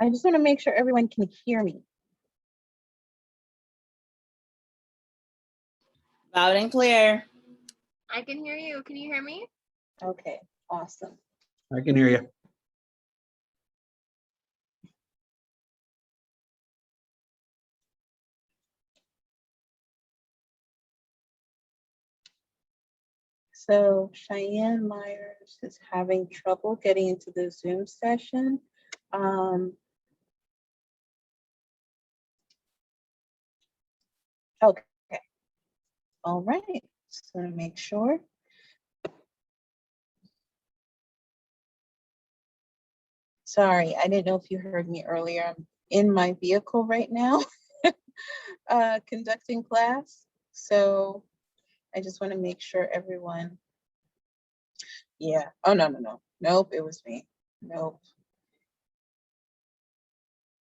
I just want to make sure everyone can hear me. Loud and clear. I can hear you. Can you hear me? Okay, awesome. I can hear you. So Cheyenne Myers is having trouble getting into the Zoom session. Okay. All right. Just want to make sure. Sorry, I didn't know if you heard me earlier. I'm in my vehicle right now, conducting class. So I just want to make sure everyone. Yeah. Oh, no. Nope, it was me. Nope.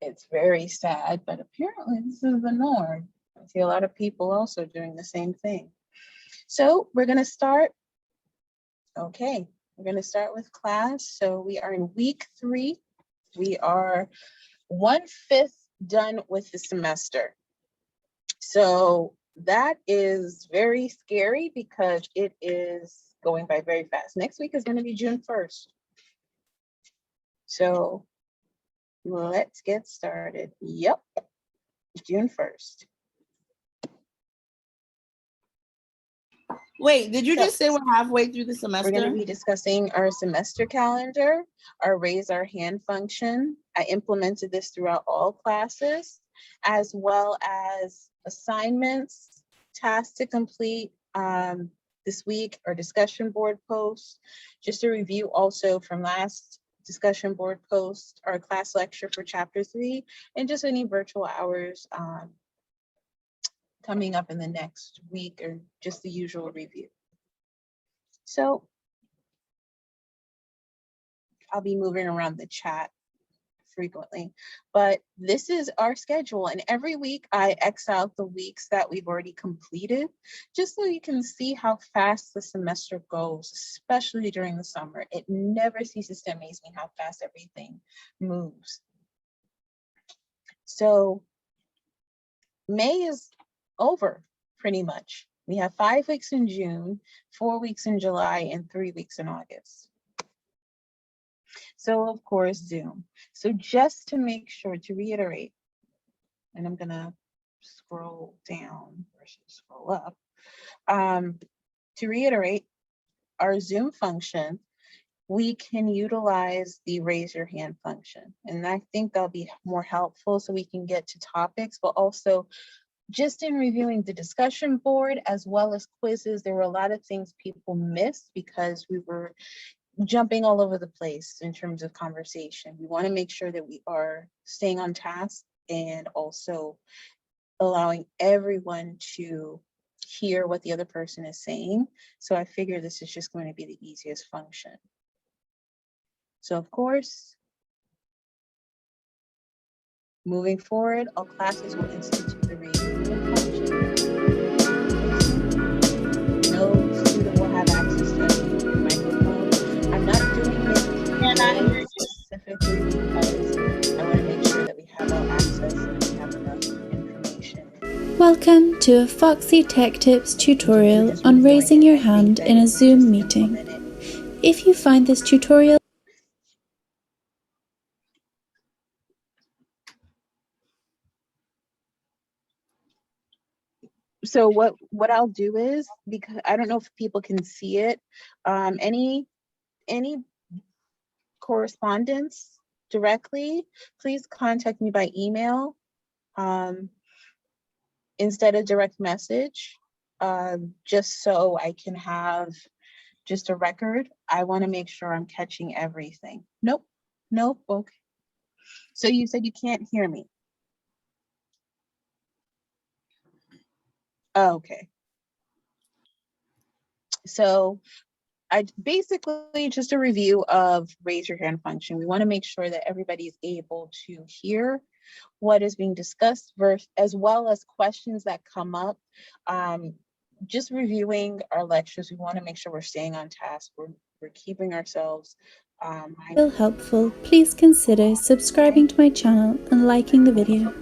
It's very sad, but apparently this is the norm. I see a lot of people also doing the same thing. So we're going to start. Okay, we're going to start with class. So we are in week 3. We are 1/5 done with the semester. So that is very scary because it is going by very fast. Next week is going to be June 1st. So let's get started. Yep, June 1st. Wait, did you just say we're halfway through the semester? We're going to be discussing our semester calendar, our raise our hand function. I implemented this throughout all classes, as well as assignments, tasks to complete this week, our discussion board post. Just a review also from last discussion board post, our class lecture for chapter 3, and just any virtual hours coming up in the next week, or just the usual review. So I'll be moving around the chat frequently, but this is our schedule. And every week I X out the weeks that we've already completed, just so you can see how fast the semester goes, especially during the summer. It never ceases to amaze me how fast everything moves. So May is over pretty much. We have 5 weeks in June, 4 weeks in July, and 3 weeks in August. So of course, Zoom. So just to make sure, to reiterate, and I'm gonna scroll down versus scroll up. To reiterate, our Zoom function, we can utilize the raise your hand function. And I think that'll be more helpful so we can get to topics, but also just in reviewing the discussion board as well as quizzes, there were a lot of things people missed because we were jumping all over the place in terms of conversation. We want to make sure that we are staying on task and also allowing everyone to hear what the other person is saying. So I figure this is just going to be the easiest function. So of course, moving forward, all classes will institute the review function. No student will have access to a microphone. I'm not doing this specifically because I want to make sure that we have all access and we have enough information. Welcome to a Foxy Tech Tips tutorial on raising your hand in a Zoom meeting. If you find this tutorial So what I'll do is, because I don't know if people can see it, any correspondence directly, please contact me by email instead of direct message, just so I can have just a record. I want to make sure I'm catching everything. Nope, okay. So you said you can't hear me. Okay. So I basically just a review of raise your hand function. We want to make sure that everybody is able to hear what is being discussed, as well as questions that come up. Just reviewing our lectures, we want to make sure we're staying on task. We're keeping ourselves If helpful, please consider subscribing to my channel and liking the video.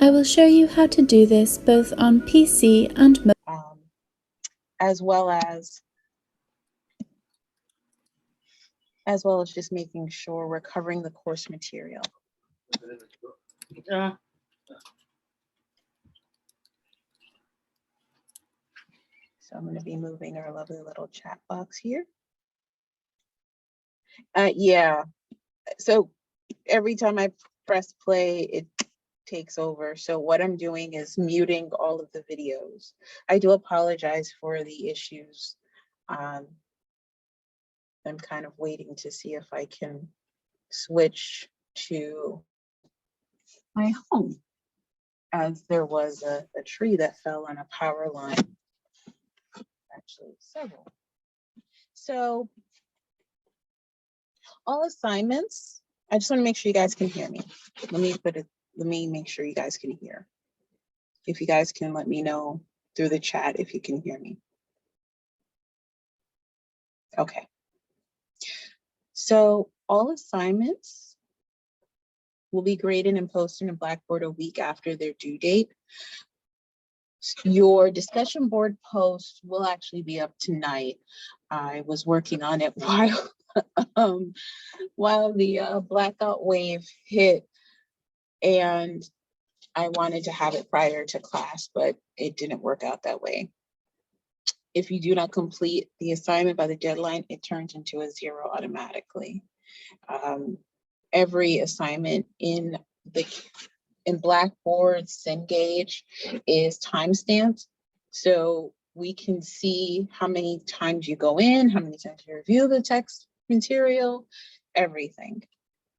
I will show you how to do this both on PC and mobile. As well as just making sure we're covering the course material. So I'm going to be moving our lovely little chat box here. Yeah, so every time I press play, it takes over. So what I'm doing is muting all of the videos. I do apologize for the issues. I'm kind of waiting to see if I can switch to my home, as there was a tree that fell on a power line. Actually, several. So all assignments, I just want to make sure you guys can hear me. Let me make sure you guys can hear. If you guys can let me know through the chat if you can hear me. Okay. So all assignments will be graded and posted in Blackboard a week after their due date. Your discussion board post will actually be up tonight. I was working on it while the blackout wave hit, and I wanted to have it prior to class, but it didn't work out that way. If you do not complete the assignment by the deadline, it turns into a 0 automatically. Every assignment in Blackboard Cengage is timestamped, so we can see how many times you go in, how many times you review the text material, everything.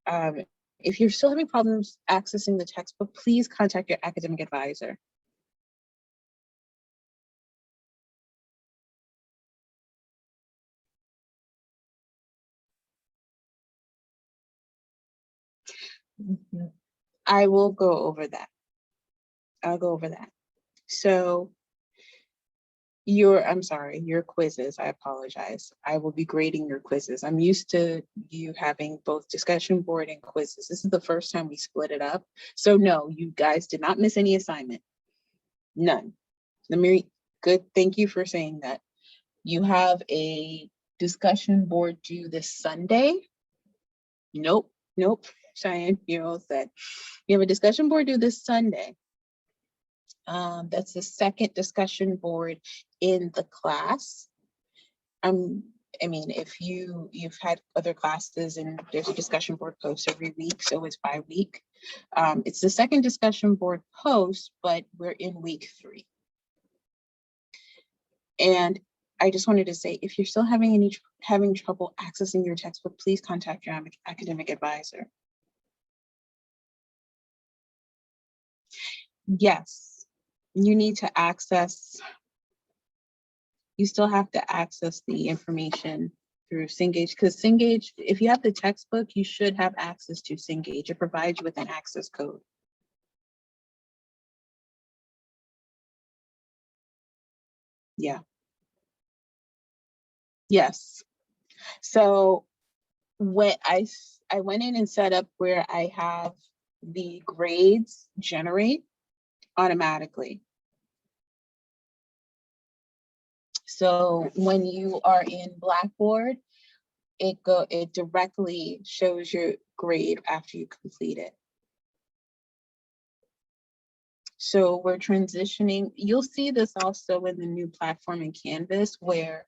If you're still having problems accessing the textbook, please contact your academic advisor. I will go over that. I'll go over that. So your quizzes, I apologize. I will be grading your quizzes. I'm used to you having both discussion board and quizzes. This is the first time we split it up. So no, you guys did not miss any assignment. None. Good, thank you for saying that. You have a discussion board due this Sunday. Nope, Cheyenne, you're all set. You have a discussion board due this Sunday. That's the second discussion board in the class. I mean, if you've had other classes and there's a discussion board post every week, so it's by week. It's the second discussion board post, but we're in week 3. And I just wanted to say, if you're still having trouble accessing your textbook, please contact your academic advisor. Yes, you need to access. You still have to access the information through Cengage, because Cengage, if you have the textbook, you should have access to Cengage. It provides you with an access code. Yeah. Yes. So what I went in and set up where I have the grades generate automatically. So when you are in Blackboard, it directly shows your grade after you complete it. So we're transitioning. You'll see this also in the new platform in Canvas, where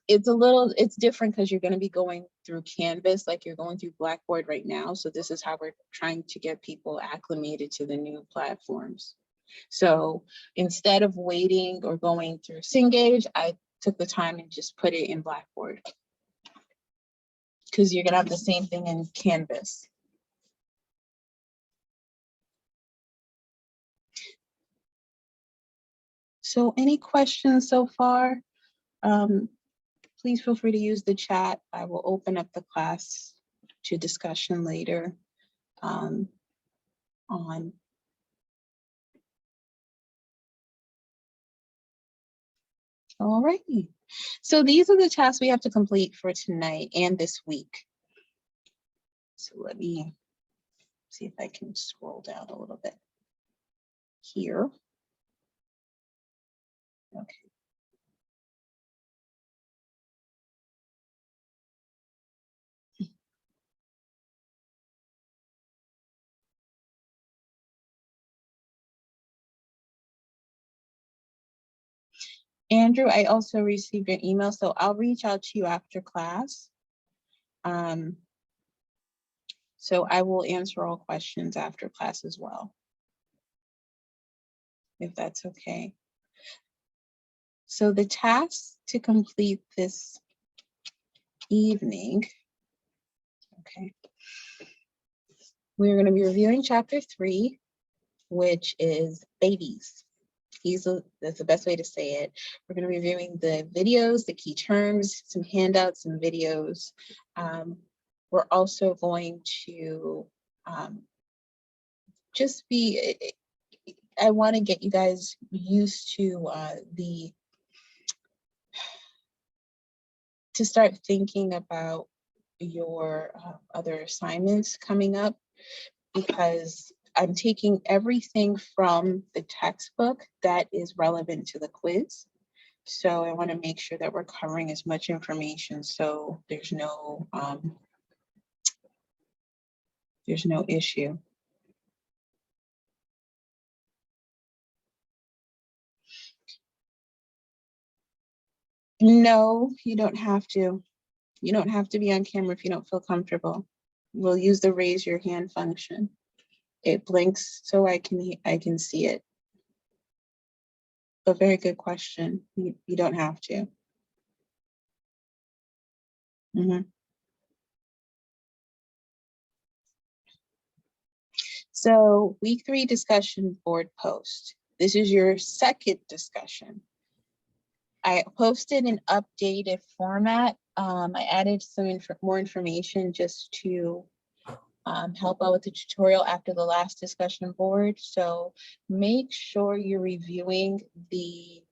it's different because you're going to be going through Canvas like you're going through Blackboard right now. So this is how we're trying to get people acclimated to the new platforms. So instead of waiting or going through Cengage, I took the time and just put it in Blackboard, because you're going to have the same thing in Canvas. So any questions so far? Please feel free to use the chat. I will open up the class to discussion later on. All right. So these are the tasks we have to complete for tonight and this week. So let me see if I can scroll down a little bit here. Okay. Andrew, I also received your email, so I'll reach out to you after class. So I will answer all questions after class as well, if that's okay. So the tasks to complete this evening, okay. We're going to be reviewing chapter 3, which is babies. That's the best way to say it. We're going to be reviewing the videos, the key terms, some handouts and videos. We're also going to just be, I want to get you guys used to to start thinking about your other assignments coming up, because I'm taking everything from the textbook that is relevant to the quiz. So I want to make sure that we're covering as much information so there's no issue. No, you don't have to. You don't have to be on camera if you don't feel comfortable. We'll use the raise your hand function. It blinks so I can see it. A very good question. You don't have to. So week 3 discussion board post. This is your second discussion. I posted an updated format. I added some more information just to help out with the tutorial after the last discussion board. So make sure you're reviewing the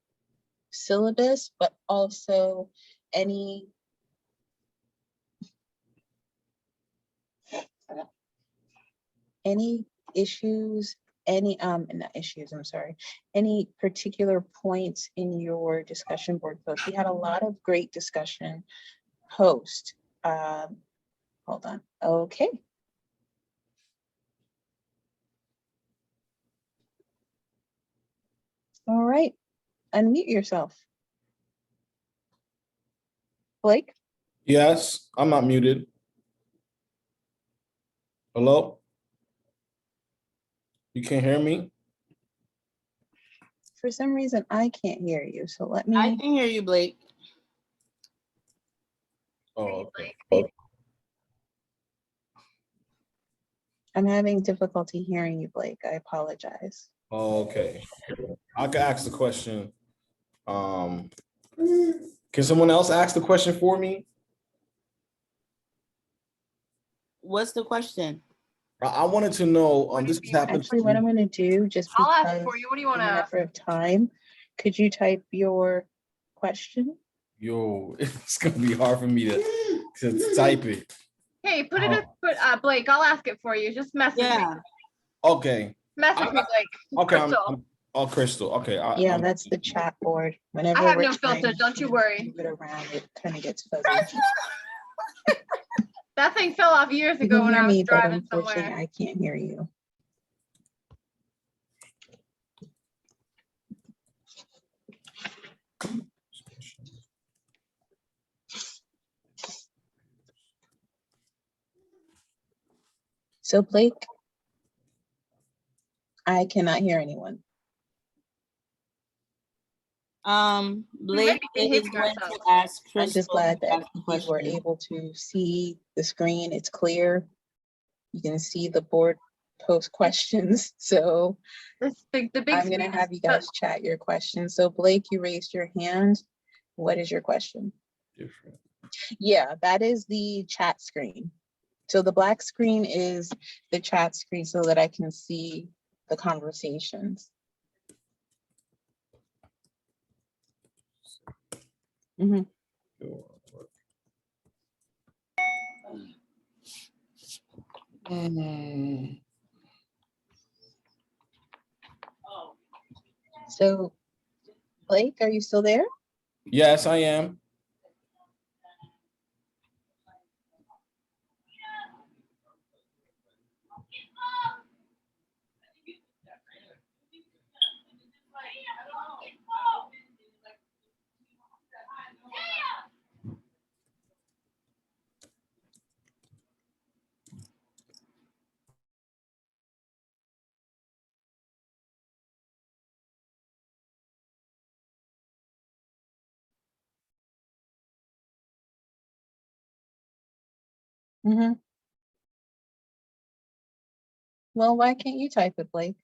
syllabus, but also any issues, not issues, I'm sorry, any particular points in your discussion board post. We had a lot of great discussion post. Hold on. Okay. All right. Unmute yourself. Blake? Yes, I'm not muted. Hello? You can't hear me? For some reason, I can't hear you. So let I me. can hear you, Blake. Oh, okay. I'm having difficulty hearing you, Blake. I apologize. Okay. I can ask the question. Can someone else ask the question for me? What's the question? I wanted to know, this has happened. Actually, what I'm going to do, just I'll because ask for you. What do you in want a to ask? matter of time, could you type your question? Yo, it's gonna be hard for me to type it. Hey, put it in, Blake, I'll ask it for you. Just message me. Yeah. Okay. Message me, Blake. Okay, Crystal. Crystal. Okay. Yeah, that's the chat board. Whenever I have we're no trying filter, don't you to worry. move it around, it kind of gets fuzzy. That thing fell off years You ago can when hear I was me, but driving unfortunately, somewhere. I can't hear you. So Blake, I cannot hear anyone. Blake be is behaving going to ourselves. ask Crystal. I'm just glad to that ask the you were question. able to see the screen. It's clear. You can see the board post questions. So The big I'm screen going to have is you guys chat your questions. So Blake, you raised your hand. What is your question? different. Yeah, that is the chat screen. So the black screen is the chat screen so that I can see the conversations. Mhm. Mm, So Blake, are you still there? yes, I am. Mhm. Well, why can't you type it, Blake?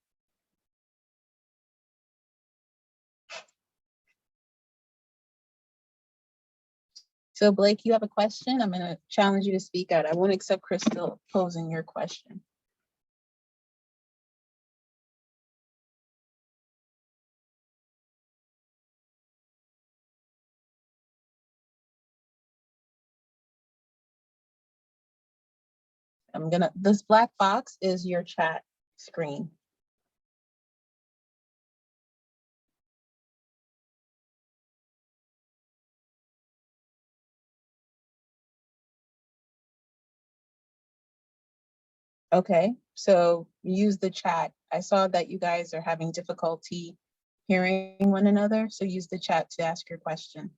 So Blake, you have a question? I'm gonna challenge you to speak out. I won't accept Crystal posing your question. This black box is your chat screen. Okay, so use the chat. I saw that you guys are having difficulty hearing one another, so use the chat to ask your question.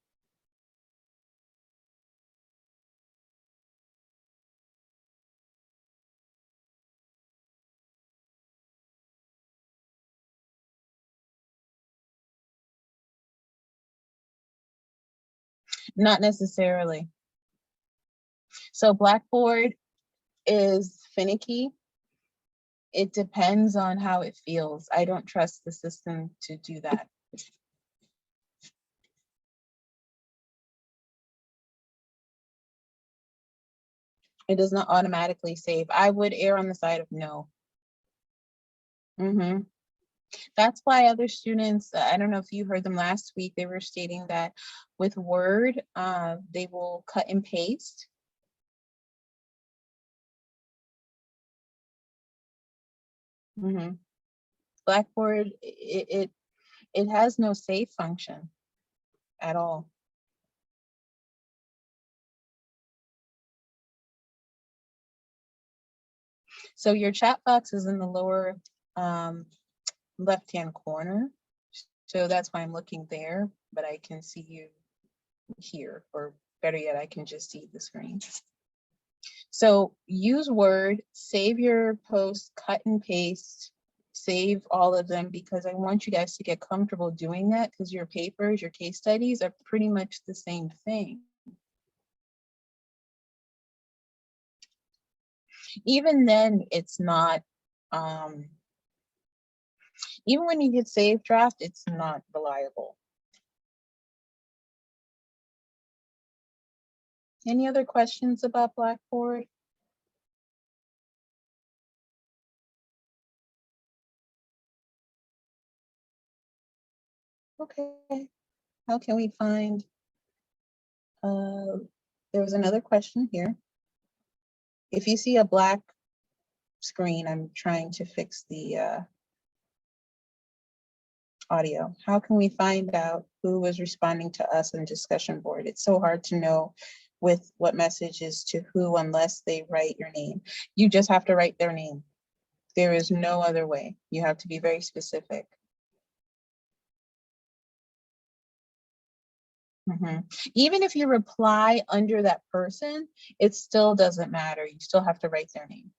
Not necessarily. So Blackboard is finicky. It depends on how it feels. I don't trust the system to do that. It does not automatically save. I would err on the side of no. That's why other students, I don't know if you heard them last week, they were stating that with Word, they will cut and paste. Blackboard, it has no save function at all. So your chat box is in the lower left-hand corner. So that's why I'm looking there, but I can see you here, or better yet, I can just see the screen. So use Word, save your posts, cut and paste, save all of them, because I want you guys to get comfortable doing that, because your papers, your case studies are pretty much the same thing. Even then, it's not, even when you get save draft, it's not reliable. Any other questions about Blackboard? Okay, how can we find, there was another question here. If you see a black screen, I'm trying to fix the audio. How can we find out who was responding to us on discussion board? It's so hard to know with what messages to who unless they write your name. You just have to write their name. There is no other way. You have to be very specific. Even if you reply under that person, it still doesn't matter. You still have to write their name.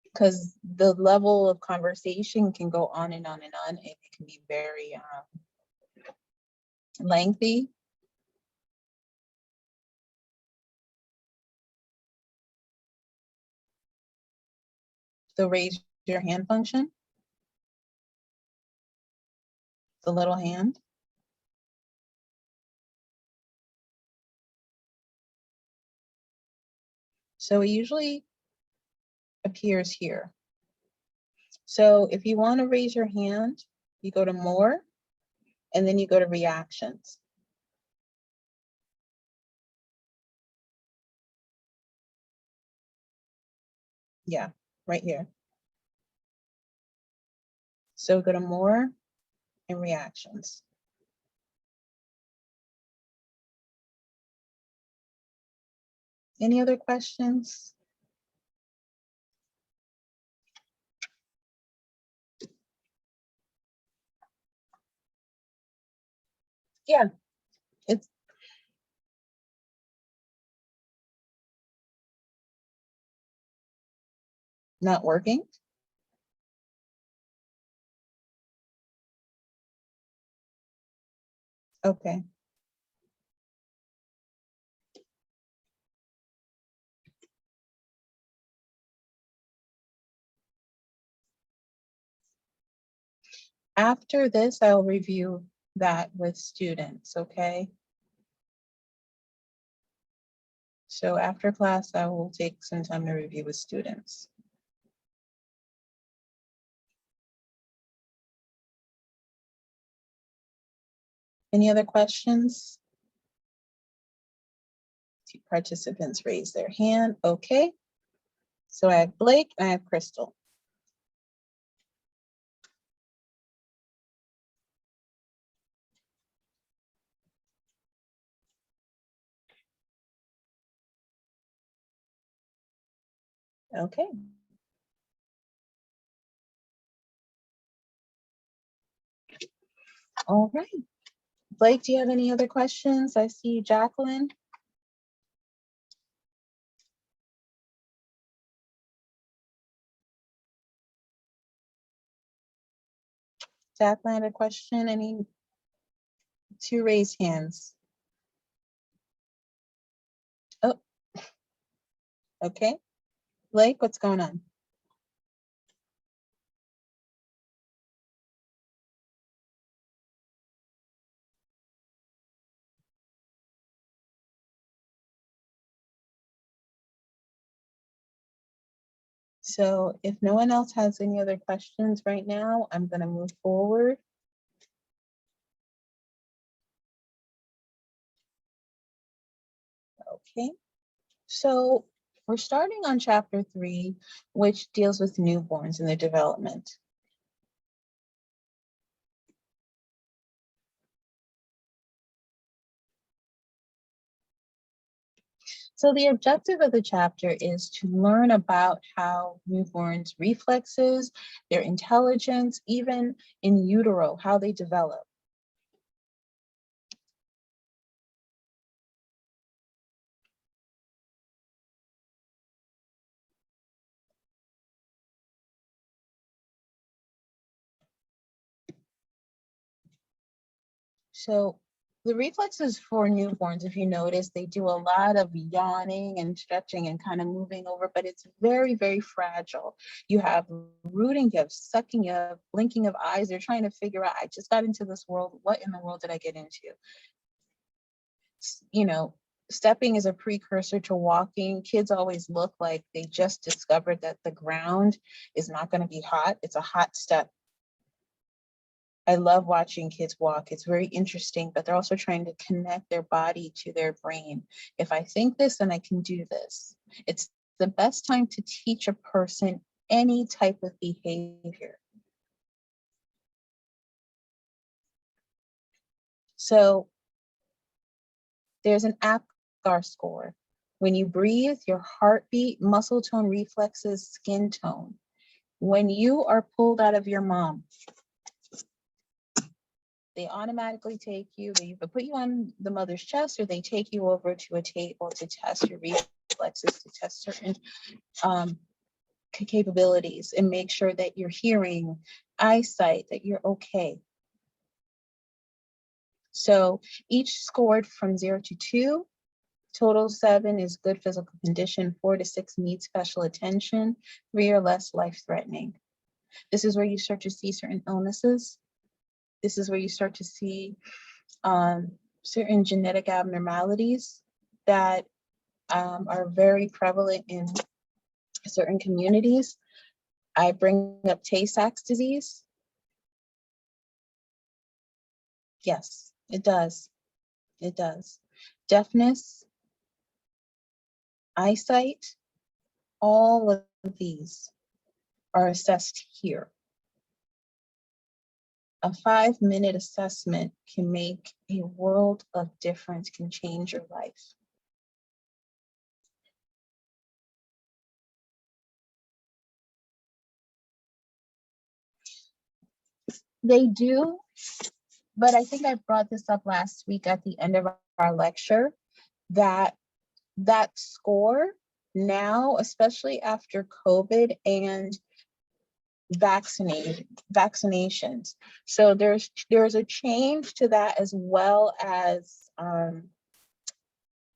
Because the level of conversation can go on and on and on. It can be very lengthy. The raise your hand function, the little hand. So it usually appears here. So if you want to raise your hand, you go to more, and then you go to reactions. Yeah, right here. So go to more and reactions. Any other questions? Yeah, it's not working. Okay. After this, I'll review that with students, okay? So after class, I will take some time to review with students. Any other questions? Two participants raise their hand, okay? So I have Blake and I have Crystal. Okay. All right. Blake, do you have any other questions? I see Jacqueline. Jacqueline, a question? Any two raised hands? Oh, okay. Blake, what's going on? So if no one else has any other questions right now, I'm going to move forward. Okay. So we're starting on chapter 3, which deals with newborns and their development. So the objective of the chapter is to learn about how newborns' reflexes, their intelligence, even in utero, how they develop. So the reflexes for newborns, if you notice, they do a lot of yawning and stretching and kind of moving over, but it's very, very fragile. You have rooting, you have sucking, you have blinking of eyes. They're trying to figure out, I just got into this world. What in the world did I get into? You know, stepping is a precursor to walking. Kids always look like they just discovered that the ground is not going to be hot. It's a hot step. I love watching kids walk. It's very interesting, but they're also trying to connect their body to their brain. If I think this, then I can do this. It's the best time to teach a person any type of behavior. So there's an APGAR score. When you breathe, your heartbeat, muscle tone, reflexes, skin tone. When you are pulled out of your mom, they automatically take you, they either put you on the mother's chest or they take you over to a table to test your reflexes, to test certain capabilities and make sure that you're hearing, eyesight, that you're okay. So each scored from 0 to 2. Total 7 is good physical condition, 4 to 6 needs special attention, 3 or less life-threatening. This is where you start to see certain illnesses. This is where you start to see certain genetic abnormalities that are very prevalent in certain communities. I bring up Tay-Sachs disease. Yes, it does. It does. Deafness, eyesight, all of these are assessed here. A 5-minute assessment can make a world of difference, can change your life. They do, but I think I brought this up last week at the end of our lecture, that score now, especially after COVID and vaccinations. So there's a change to that, as well as the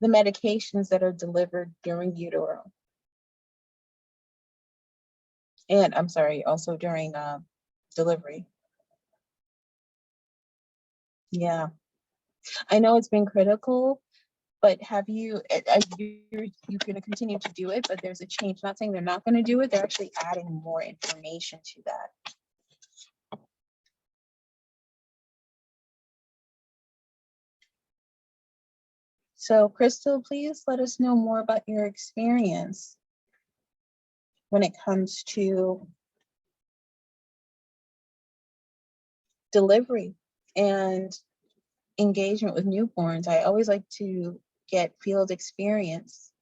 medications that are delivered during utero. And I'm sorry, also during delivery. Yeah, I know it's been critical, but have you, you're going to continue to do it, but there's a change. Not saying they're not going to do it, they're actually adding more information to that. So Crystal, please let us know more about your experience when it comes to delivery and engagement with newborns. I always like to get field experience.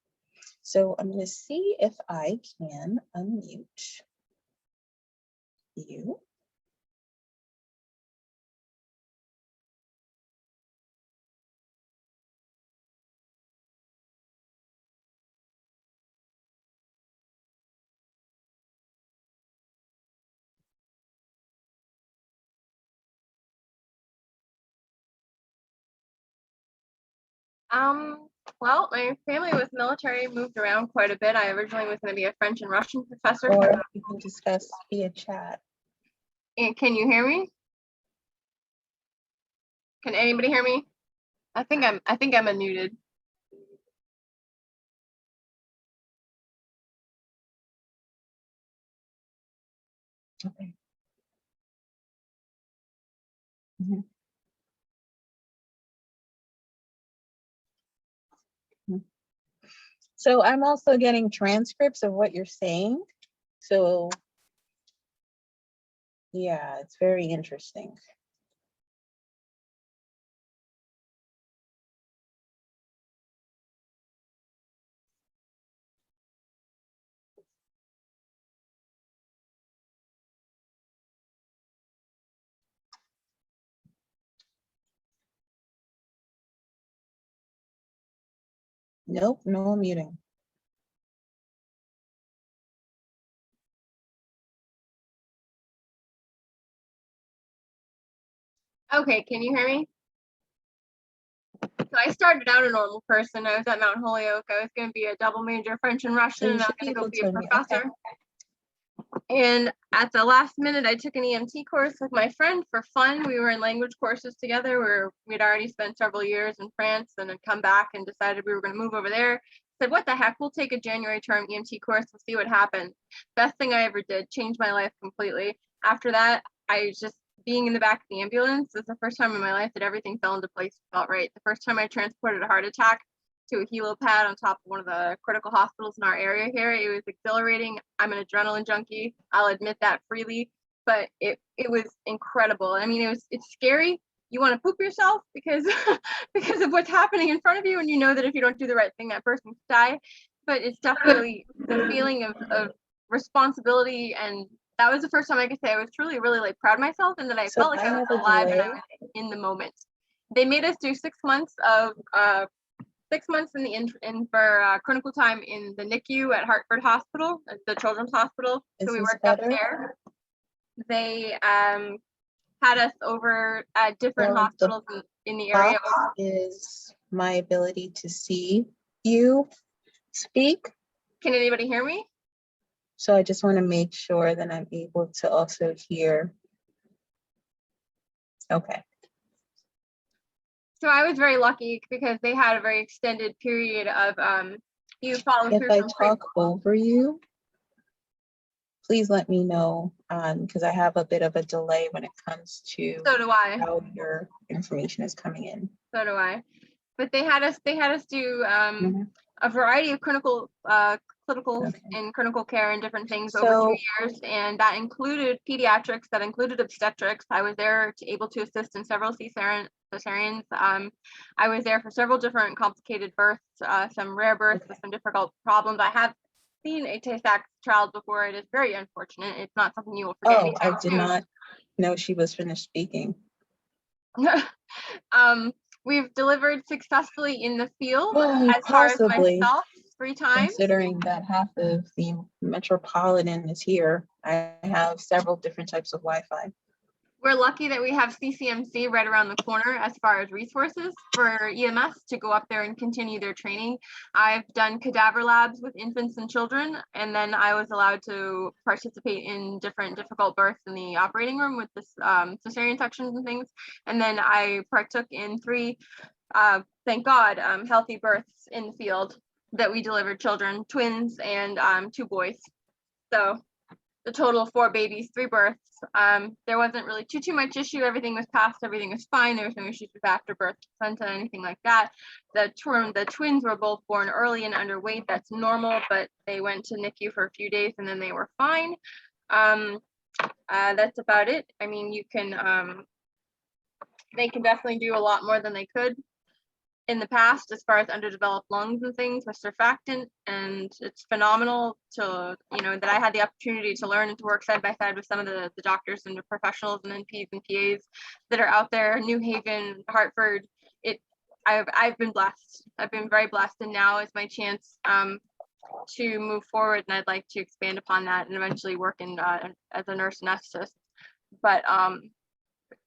So I'm going to see if I can unmute you. Well, my family was military, moved around quite a bit. I originally was going to be a French and Russian professor. Or you can discuss via chat. And can you hear me? Can anybody hear me? I think I'm unmuted. Okay. Mhm. So I'm also getting transcripts of what you're saying. So yeah, it's very interesting. Nope, no muting. Okay, can you hear me? So I started out a normal person. I was at Mount Holyoke. I was going to be a double major French and Russian, So you and I was should going be to go able be to a unmute. professor. Okay. And at the last minute, I took an EMT course with my friend for fun. We were in language courses together where we'd already spent several years in France and had come back and decided we were going to move over there. Said, what the heck, we'll take a January term EMT course and see what happens. Best thing I ever did, changed my life completely. After that, I just, being in the back of the ambulance is the first time in my life that everything fell into place, felt right. The first time I transported a heart attack to a helipad on top of one of the critical hospitals in our area here, it was exhilarating. I'm an adrenaline junkie, I'll admit that freely, but it was incredible. I mean, it's scary. You want to poop yourself because because of what's happening in front of you, and you know that if you don't do the right thing, that person could die. But it's definitely the feeling of responsibility, and that was the first time I could say I was truly really like proud of myself, and that I felt like I was alive and I was in the moment. They made us do 6 months of 6 months in the for clinical time in the NICU at Hartford Hospital, the Children's Hospital. So we worked up there. They had us over at different hospitals in the area. Is my ability to see you speak. Can anybody hear me? So I just want to make sure that I'm able to also hear. Okay. So I was very lucky because they had a very extended period of you follow through. If I talk over you, please let me know, because I have a bit of a delay when it comes to how your information is coming in. So do I. But they had us do a variety of clinical clinicals Okay. in critical care and different things over So 2 years, and that included pediatrics, that included obstetrics. I was there able to assist in several cesareans. I was there for several different complicated births, some rare births with some difficult problems. I have seen a Tay-Sachs child before. It is very unfortunate. It's not something you will forget oh, I anytime did soon. not know she was finished speaking. We've delivered successfully in the field Well, as far as possibly, myself 3 times. considering that half of the metropolitan is here. I have several different types of Wi-Fi. We're lucky that we have CCMC right around the corner as far as resources for EMS to go up there and continue their training. I've done cadaver labs with infants and children, and then I was allowed to participate in different difficult births in the operating room with this cesarean sections and things. And then I partook in 3, thank God, healthy births in the field that we delivered children, twins and 2 boys. So the total of 4 babies, 3 births. There wasn't really too much issue. Everything was passed. Everything was fine. There was no issues with afterbirth placenta, anything like that. The twins were both born early and underweight. That's normal, but they went to NICU for a few days and then they were fine. That's about it. I mean, they can definitely do a lot more than they could in the past as far as underdeveloped lungs and things with surfactant, and it's phenomenal to, that I had the opportunity to learn and to work side by side with some of the doctors and the professionals and NPs and PAs that are out there, New Haven, Hartford. I've been blessed. I've been very blessed, and now is my chance to move forward, and I'd like to expand upon that and eventually work in as a nurse anesthetist. But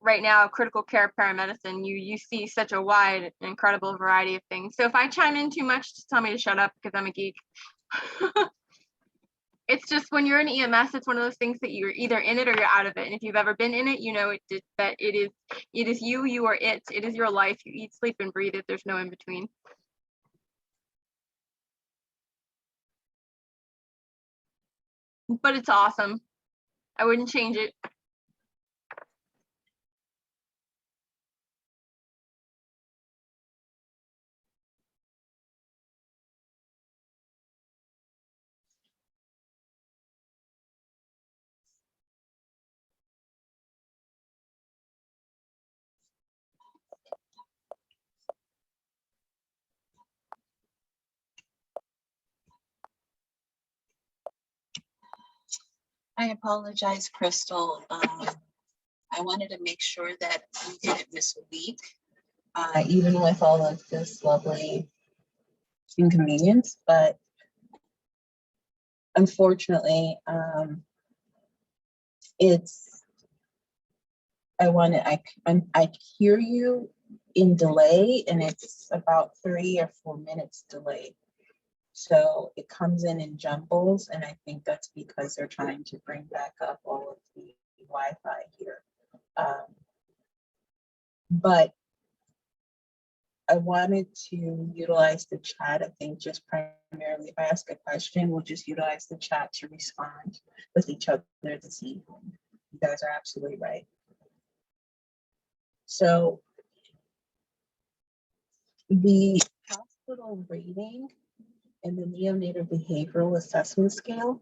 right now, critical care paramedicine, you see such a wide, incredible variety of things. So if I chime in too much, just tell me to shut up because I'm a geek. It's just when you're in EMS, it's one of those things that you're either in it or you're out of it. And if you've ever been in it, you know that it is you are it. It is your life. You eat, sleep, and breathe it. There's no in between. But it's awesome. I wouldn't change it. I apologize, Crystal. I wanted to make sure that you didn't miss a week, even with all of this lovely inconvenience. But unfortunately, I hear you in delay, and it's about 3 or 4 minutes delay. So it comes in jumbles, and I think that's because they're trying to bring back up all of the Wi-Fi here. But I wanted to utilize the chat. I think just primarily, if I ask a question, we'll just utilize the chat to respond with each other this evening. You guys are absolutely right. So the hospital rating and the neonatal behavioral assessment scale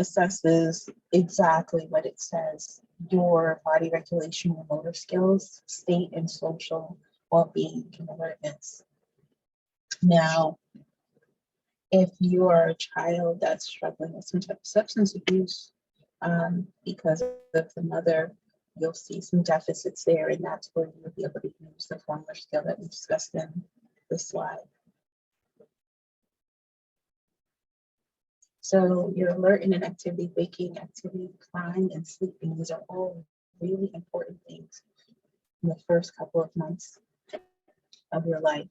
assesses exactly what it says: your body regulation and motor skills, state and social well-being and alertness. Now, if you are a child that's struggling with some type of substance abuse because of the mother, you'll see some deficits there, and that's where you'll be able to use the former skill that we discussed in this slide. So your alert and activity, waking activity, crying, and sleeping, these are all really important things in the first couple of months of your life.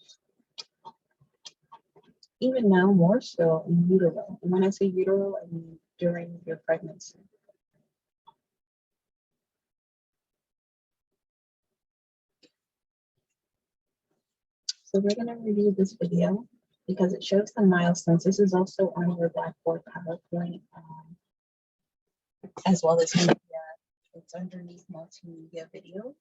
Even now, more so in utero. And when I say utero, I mean during your pregnancy. So we're going to review this video because it shows the milestones. This is also on your Blackboard PowerPoint, as well as media. It's underneath multimedia videos.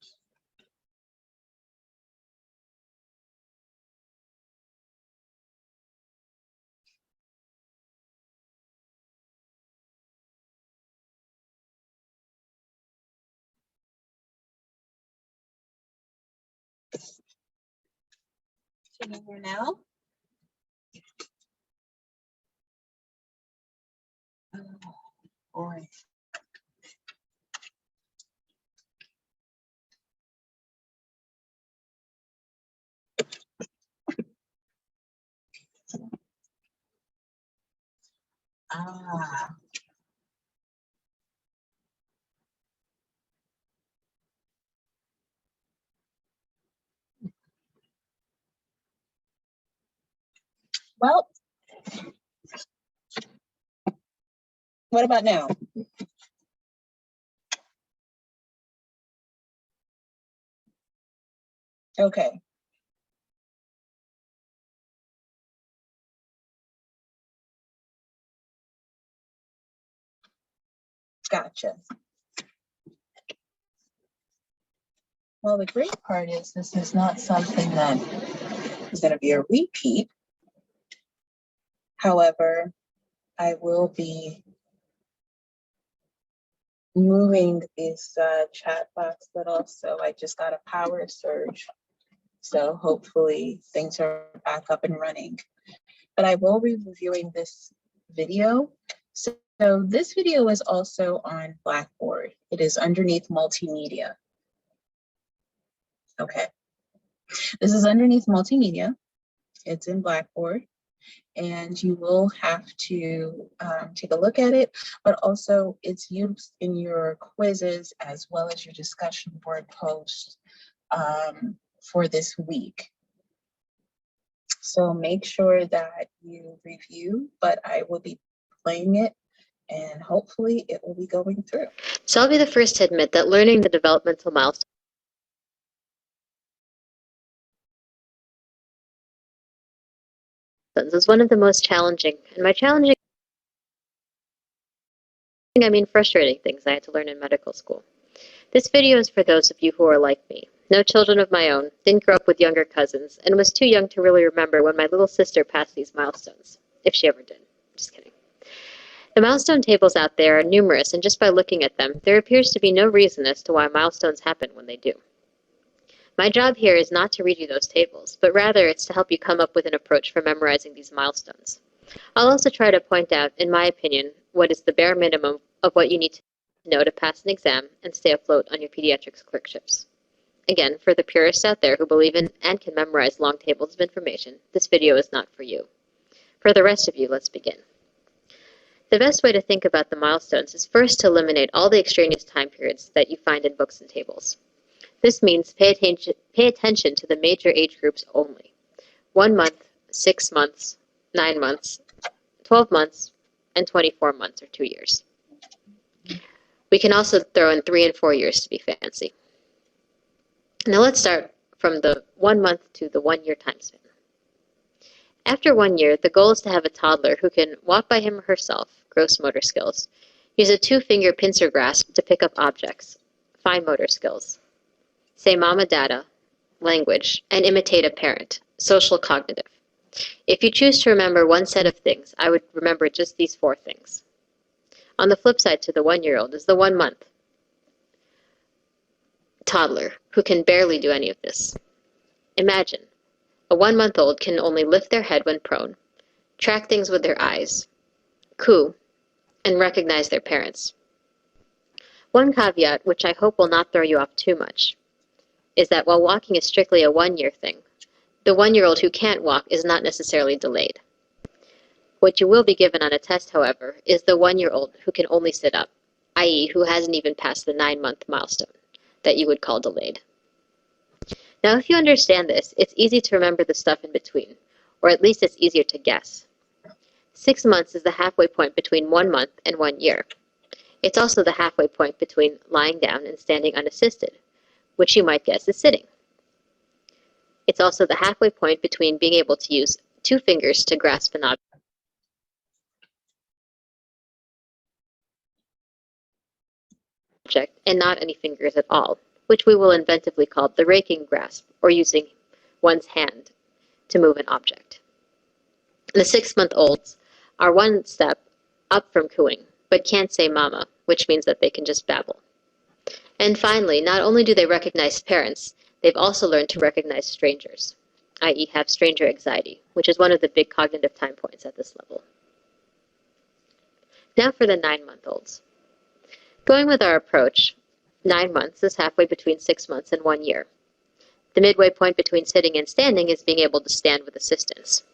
Sitting here now. Oh, boy. Ah. Well, what about now? Okay. Gotcha. Well, the great part is this is not something that is going to be a repeat. However, I will be moving this chat box little, so I just got a power surge. So hopefully things are back up and running. But I will be reviewing this video. So this video is also on Blackboard. It is underneath multimedia. Okay. This is underneath multimedia. It's in Blackboard. And you will have to take a look at it, but also it's used in your quizzes as well as your discussion board posts for this week. So make sure that you review, but I will be playing it and hopefully it will be going through. So I'll be the first to admit that learning the developmental milestones is one of the most challenging, and by challenging, I mean frustrating things I had to learn in medical school. This video is for those of you who are like me. No children of my own, didn't grow up with younger cousins, and was too young to really remember when my little sister passed these milestones, if she ever did. Just kidding. The milestone tables out there are numerous, and just by looking at them, there appears to be no reason as to why milestones happen when they do. My job here is not to read you those tables, but rather it's to help you come up with an approach for memorizing these milestones. I'll also try to point out, in my opinion, what is the bare minimum of what you need to know to pass an exam and stay afloat on your pediatrics clerkships. Again, for the purists out there who believe in and can memorize long tables of information, this video is not for you. For the rest of you, let's begin. The best way to think about the milestones is first to eliminate all the extraneous time periods that you find in books and tables. This means pay attention to the major age groups only. 1 month, 6 months, 9 months, 12 months, and 24 months or 2 years. We can also throw in 3 and 4 years to be fancy. Now let's start from the 1 month to the 1 year time span. After 1 year, the goal is to have a toddler who can walk by him or herself, gross motor skills, use a 2-finger pincer grasp to pick up objects, fine motor skills, say mama dada, language, and imitate a parent, social cognitive. If you choose to remember one set of things, I would remember just these 4 things. On the flip side to the 1-year-old is the 1 month toddler who can barely do any of this. Imagine, a 1-month-old can only lift their head when prone, track things with their eyes, coo, and recognize their parents. One caveat, which I hope will not throw you off too much, is that while walking is strictly a 1-year thing, the 1-year-old who can't walk is not necessarily delayed. What you will be given on a test, however, is the 1-year-old who can only sit up, i.e. who hasn't even passed the 9-month milestone that you would call delayed. Now, if you understand this, it's easy to remember the stuff in between, or at least it's easier to guess. 6 months is the halfway point between 1 month and 1 year. It's also the halfway point between lying down and standing unassisted, which you might guess is sitting. It's also the halfway point between being able to use 2 fingers to grasp an object and not any fingers at all, which we will inventively call the raking grasp, or using one's hand to move an object. The 6-month-olds are 1 step up from cooing, but can't say mama, which means that they can just babble. And finally, not only do they recognize parents, they've also learned to recognize strangers. i.e. have stranger anxiety, which is one of the big cognitive time points at this level. Now for the 9-month-olds. Going with our approach, 9 months is halfway between 6 months and 1 year. The midway point between sitting and standing is being able to stand with assistance.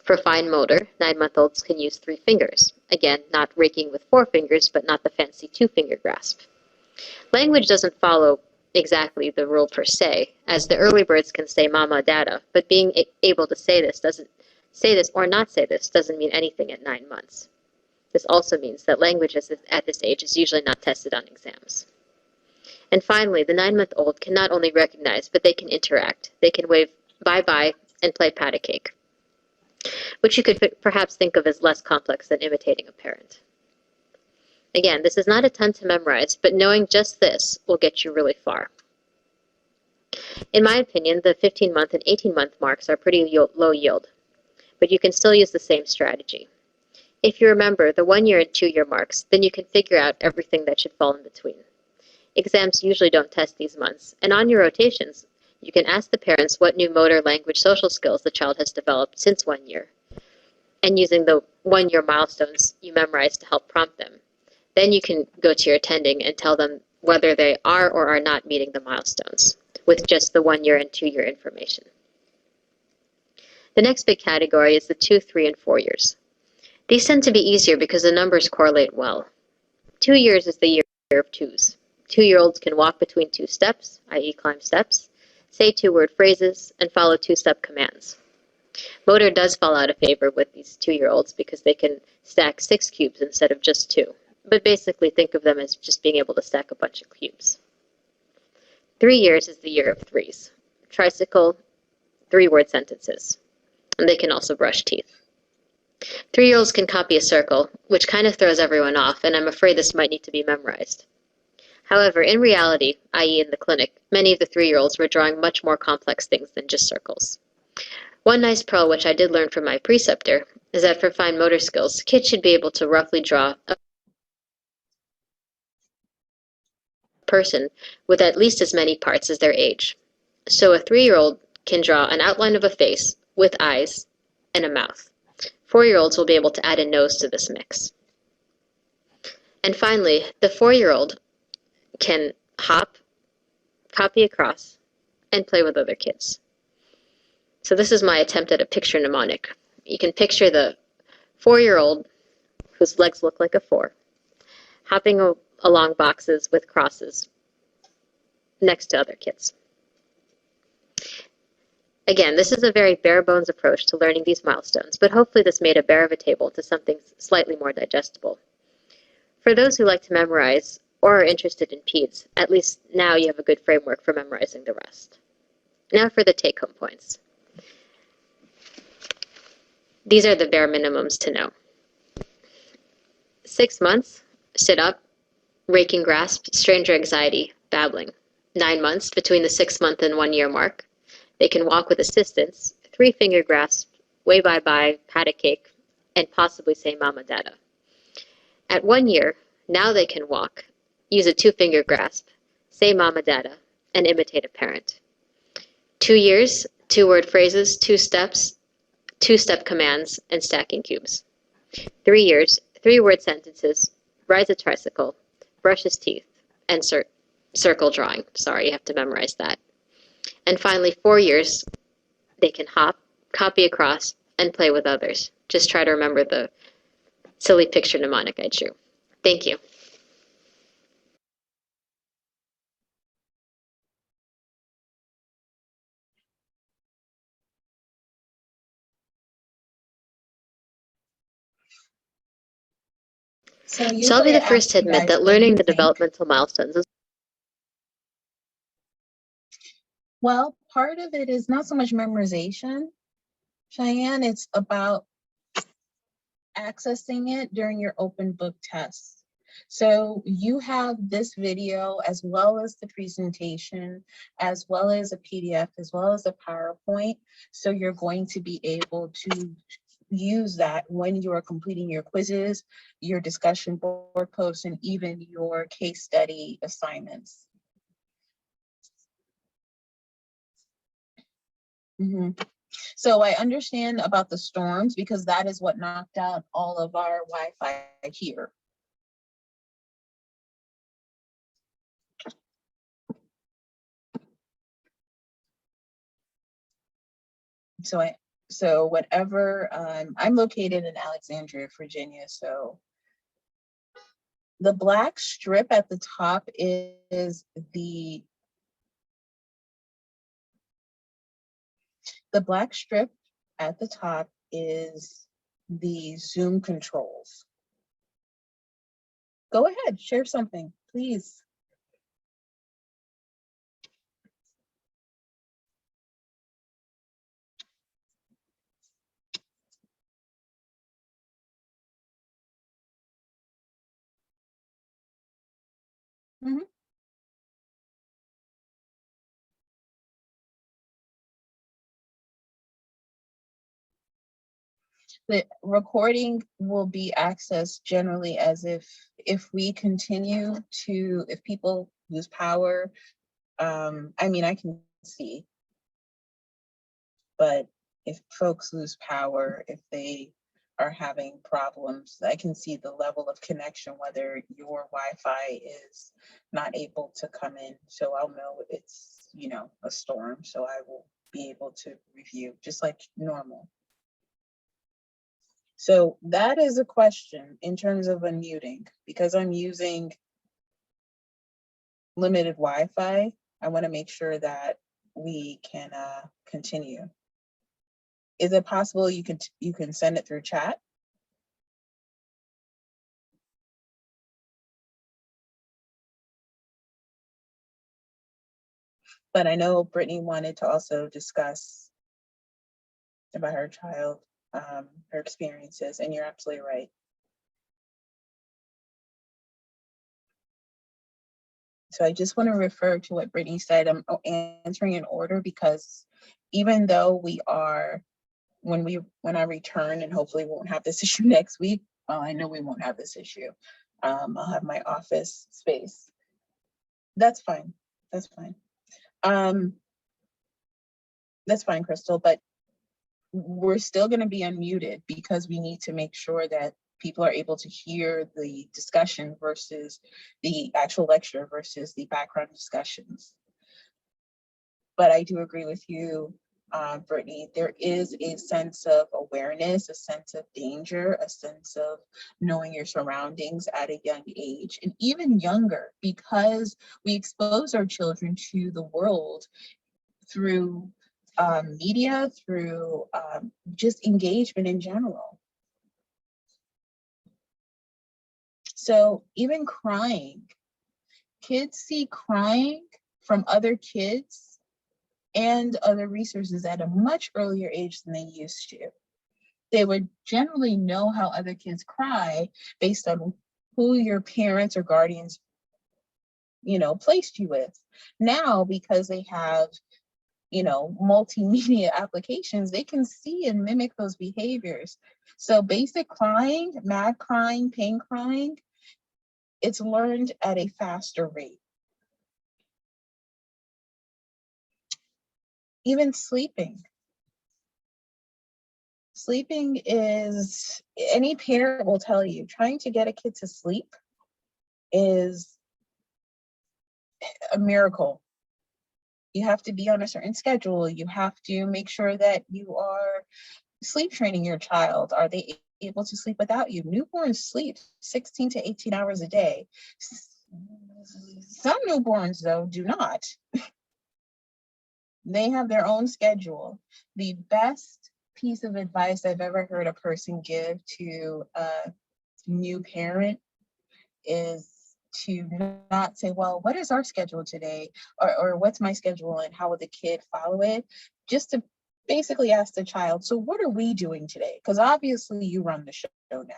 For fine motor, 9-month-olds can use 3 fingers. Again, not raking with 4 fingers, but not the fancy 2-finger grasp. Language doesn't follow exactly the rule per se, as the early birds can say mama, dada, but being able to say this or not say this doesn't mean anything at 9 months. This also means that language at this age is usually not tested on exams. And finally, the 9-month-old can not only recognize, but they can interact. They can wave bye-bye and play pat a cake, which you could perhaps think of as less complex than imitating a parent. Again, this is not a ton to memorize, but knowing just this will get you really far. In my opinion, the 15-month and 18-month marks are pretty low yield, but you can still use the same strategy. If you remember the 1-year and 2-year marks, then you can figure out everything that should fall in between. Exams usually don't test these months, and on your rotations, you can ask the parents what new motor, language, social skills the child has developed since 1 year, and using the 1-year milestones you memorized to help prompt them. Then you can go to your attending and tell them whether they are or are not meeting the milestones, with just the 1-year and 2-year information. The next big category is the 2, 3, and 4 years. These tend to be easier because the numbers correlate well. 2 years is the year of 2s. 2-year-olds can walk between 2 steps, i.e. climb steps, say 2-word phrases, and follow 2-step commands. Motor does fall out of favor with these 2-year-olds because they can stack 6 cubes instead of just 2. But basically think of them as just being able to stack a bunch of cubes. 3 years is the year of 3s. Tricycle, 3-word sentences. And they can also brush teeth. 3-year-olds can copy a circle, which kind of throws everyone off, and I'm afraid this might need to be memorized. However, in reality, i.e. in the clinic, many of the 3-year-olds were drawing much more complex things than just circles. One nice pearl which I did learn from my preceptor is that for fine motor skills, kids should be able to roughly draw a person with at least as many parts as their age. So a 3-year-old can draw an outline of a face with eyes and a mouth. 4-year-olds will be able to add a nose to this mix. And finally, the 4-year-old can hop, copy across, and play with other kids. So this is my attempt at a picture mnemonic. You can picture the 4-year-old whose legs look like a 4, hopping along boxes with crosses next to other kids. Again, this is a very bare-bones approach to learning these milestones, but hopefully this made a bear of a table into something slightly more digestible. For those who like to memorize or are interested in PEDS, at least now you have a good framework for memorizing the rest. Now for the take-home points. These are the bare minimums to know. 6 months, sit up, raking grasp, stranger anxiety, babbling. 9 months, between the 6-month and 1-year mark. They can walk with assistance, 3-finger grasp, way bye-bye, pat a cake, and possibly say mama dada. At 1 year, now they can walk, use a 2-finger grasp, say mama dada, and imitate a parent. 2 years, 2-word phrases, 2 steps, 2-step commands, and stacking cubes. 3 years, 3-word sentences, rides a tricycle, brushes teeth, and circle drawing. Sorry, you have to memorize that. And finally, 4 years, they can hop, copy across, and play with others. Just try to remember the silly picture mnemonic I drew. Thank you. So So I'll be the first to admit that learning the developmental milestones is Well, part of it is not so much memorization, Cheyenne, it's about accessing it during your open book tests. So you have this video as well as the presentation, as well as a PDF, as well as a PowerPoint. So you're going to be able to use that when you are completing your quizzes, your discussion board posts, and even your case study assignments. Mhm. So I understand about the storms because that is what knocked out all of our Wi-Fi here. So whatever, I'm located in Alexandria, Virginia. So the black strip at the top is the black strip at the top is the Zoom controls. Go ahead, share something, please. Mhm. The recording will be accessed generally as if we continue to, if people lose power, I mean, I can see, but if folks lose power, if they are having problems, I can see the level of connection, whether your Wi-Fi is not able to come in. So I'll know it's, you know, a storm. So I will be able to review just like normal. So that is a question in terms of unmuting, because I'm using limited Wi-Fi. I want to make sure that we can continue. Is it possible you can send it through chat? But I know Brittany wanted to also discuss about her child, her experiences, and you're absolutely right. So I just want to refer to what Brittany said. I'm answering in order because even though we are, when I return, and hopefully we won't have this issue next week, well, I know we won't have this issue. I'll have my office space. That's fine. That's fine. That's fine, Crystal, but we're still going to be unmuted because we need to make sure that people are able to hear the discussion versus the actual lecture versus the background discussions. But I do agree with you, Brittany, there is a sense of awareness, a sense of danger, a sense of knowing your surroundings at a young age and even younger, because we expose our children to the world through media, through just engagement in general. So even crying, kids see crying from other kids and other resources at a much earlier age than they used to. They would generally know how other kids cry based on who your parents or guardians, you know, placed you with. Now, because they have, you know, multimedia applications, they can see and mimic those behaviors. So basic crying, mad crying, pain crying, it's learned at a faster rate. Even sleeping. Sleeping is, any parent will tell you, trying to get a kid to sleep is a miracle. You have to be on a certain schedule. You have to make sure that you are sleep training your child. Are they able to sleep without you? Newborns sleep 16 to 18 hours a day. Some newborns, though, do not. They have their own schedule. The best piece of advice I've ever heard a person give to a new parent is to not say, well, what is our schedule today? Or what's my schedule and how will the kid follow it? Just to basically ask the child, so what are we doing today? Because obviously you run the show now.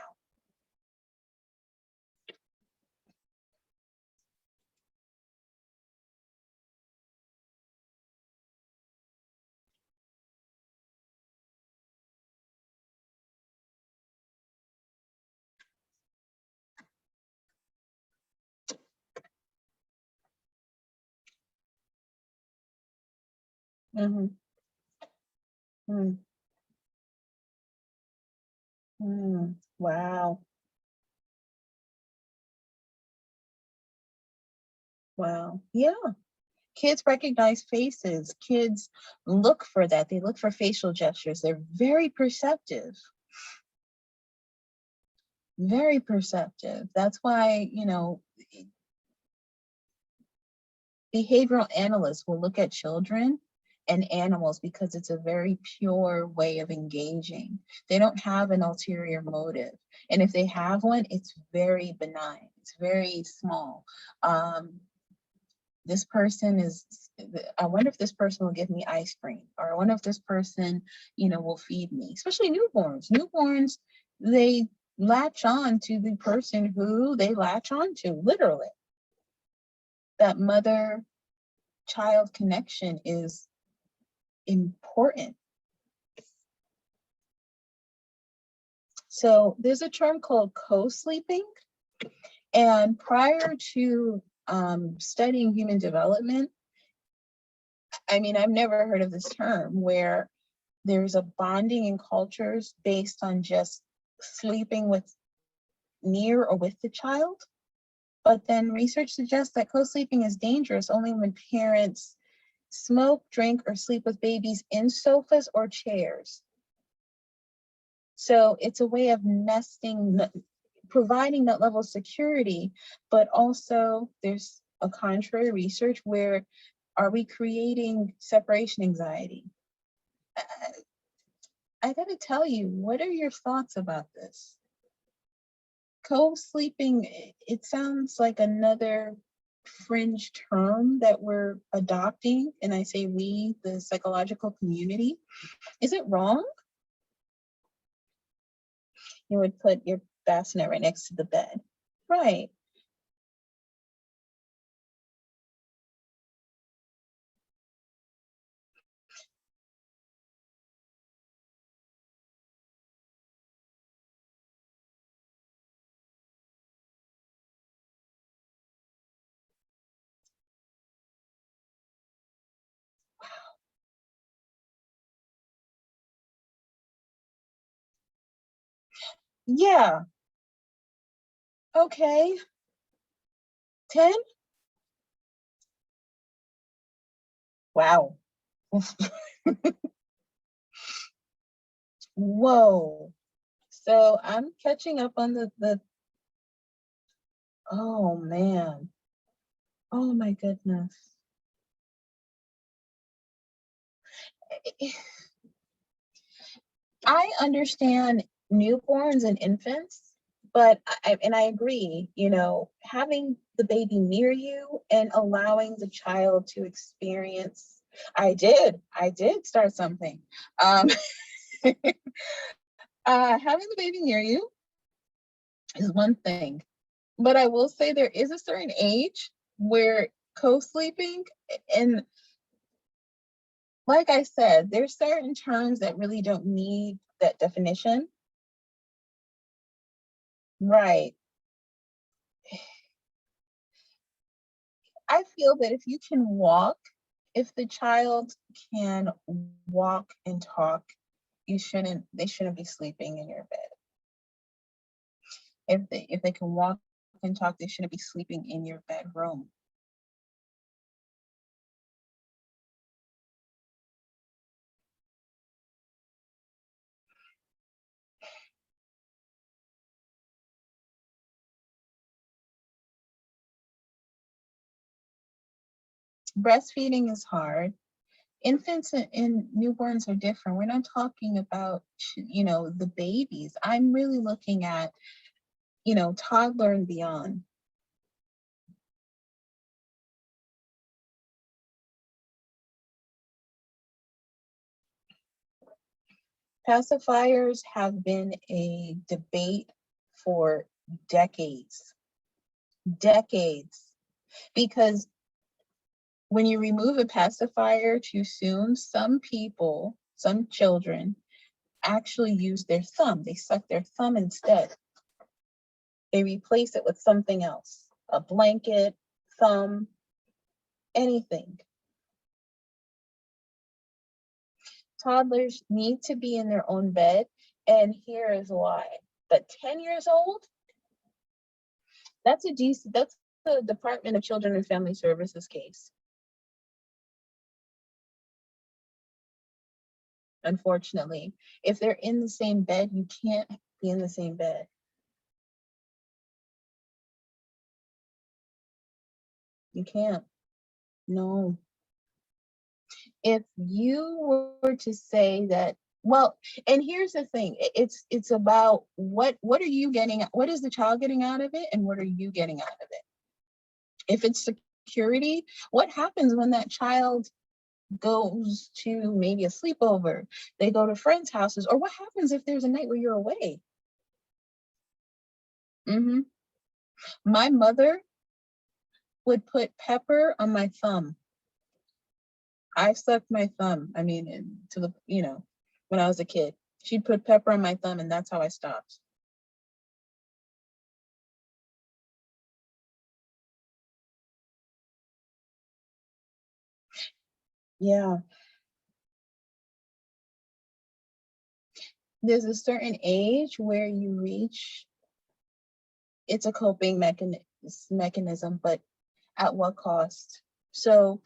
Mm. Wow. Wow. Yeah. Kids recognize faces. Kids look for that. They look for facial gestures. They're very perceptive. Very perceptive. That's why, behavioral analysts will look at children and animals because it's a very pure way of engaging. They don't have an ulterior motive. And if they have one, it's very benign. It's very small. This person is, I wonder if this person will give me ice cream, or I wonder if this person, will feed me, especially newborns. Newborns, they latch on to the person who they latch on to, literally. That mother-child connection is important. So there's a term called co-sleeping. And prior to studying human development, I've never heard of this term where there's a bonding in cultures based on just sleeping near or with the child. But then research suggests that co-sleeping is dangerous only when parents smoke, drink, or sleep with babies in sofas or chairs. So it's a way of nesting, providing that level of security, but also there's a contrary research where are we creating separation anxiety? I gotta tell you, what are your thoughts about this? Co-sleeping, it sounds like another fringe term that we're adopting, and I say we, the psychological community. Is it wrong? You would put your bassinet right next to the bed. Right. Yeah. Okay. 10? Wow. Whoa. So I'm catching up on the oh man. Oh my goodness. I understand newborns and infants, but I agree, having the baby near you and allowing the child to experience. I did start something. Having the baby near you is one thing, but I will say there is a certain age where co-sleeping, and like I said, there's certain terms that really don't need that definition. Right. I feel that if the child can walk and talk, they shouldn't be sleeping in your bed. If they can walk and talk, they shouldn't be sleeping in your bedroom. Breastfeeding is hard. Infants and newborns are different. We're not talking about, the babies. I'm really looking at, toddler and beyond. Pacifiers have been a debate for decades, because when you remove a pacifier too soon, some children actually use their thumb. They suck their thumb instead. They replace it with something else, a blanket, thumb, anything. toddlers need to be in their own bed, and here is why. But 10 years old, that's the Department of Children and Family Services case. Unfortunately, if they're in the same bed, you can't be in the same bed. You can't. No. If you were to say that, well, and here's the thing, it's about what are you getting, what is the child getting out of it, and what are you getting out of it? If it's security, what happens when that child goes to maybe a sleepover, they go to friends' houses, or what happens if there's a night where you're away? My mother would put pepper on my thumb. I sucked my thumb. I mean, to the, when I was a kid, she'd put pepper on my thumb, and that's how I stopped. Yeah. There's a certain age where you reach, it's a coping mechanism, but at what cost? So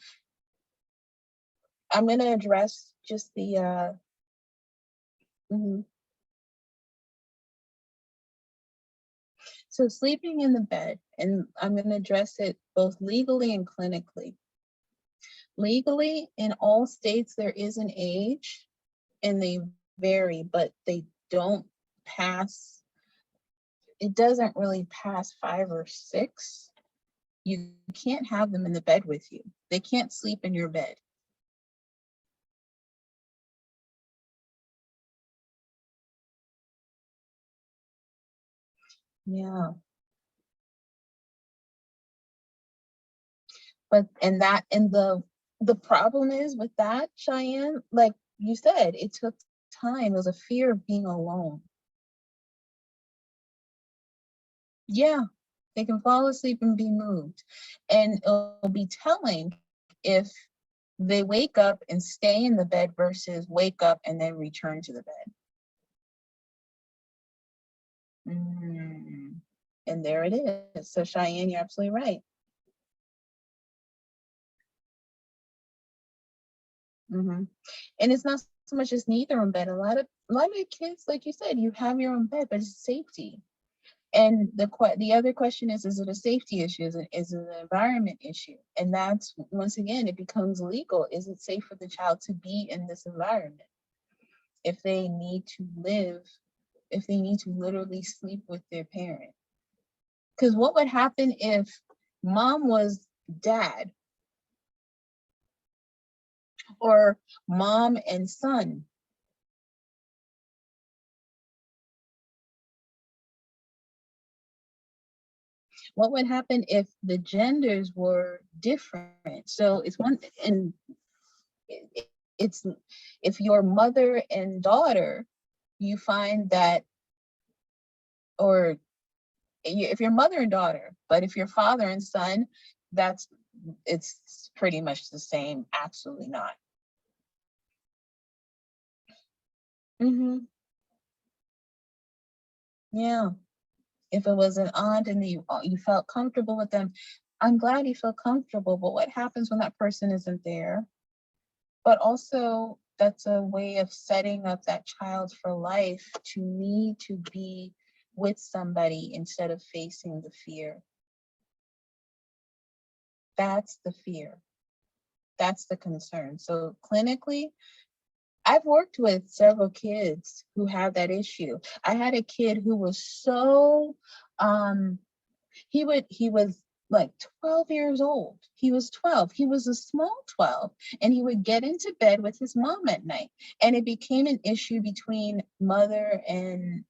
I'm going to address just the, So sleeping in the bed, and I'm going to address it both legally and clinically. Legally, in all states, there is an age, and they vary, but they don't pass, it doesn't really pass 5 or 6. You can't have them in the bed with you. They can't sleep in your bed. Yeah. But, and the problem is with that, Cheyenne, like you said, it took time. It was a fear of being alone. Yeah, they can fall asleep and be moved. And it'll be telling if they wake up and stay in the bed versus wake up and then return to the bed. And there it is. So Cheyenne, you're absolutely right. And it's not so much as neither in bed. A lot of kids, like you said, you have your own bed, but it's safety. And the other question is it a safety issue? Is it an environment issue? And that's, once again, it becomes legal. Is it safe for the child to be in this environment? If they need to literally sleep with their parent. Because what would happen if mom was dad? Or mom and son? What would happen if the genders were different? So it's one, and it's, if your mother and daughter, you find that, or if you're mother and daughter, but if you're father and son, it's pretty much the same. Absolutely not. Yeah. If it was an aunt and you felt comfortable with them, I'm glad you feel comfortable, but what happens when that person isn't there? But also, that's a way of setting up that child for life to need to be with somebody instead of facing the fear. That's the fear. That's the concern. So clinically, I've worked with several kids who have that issue. I had a kid who was so, he was like 12 years old. He was 12. He was a small 12, and he would get into bed with his mom at night. And it became an issue between mother and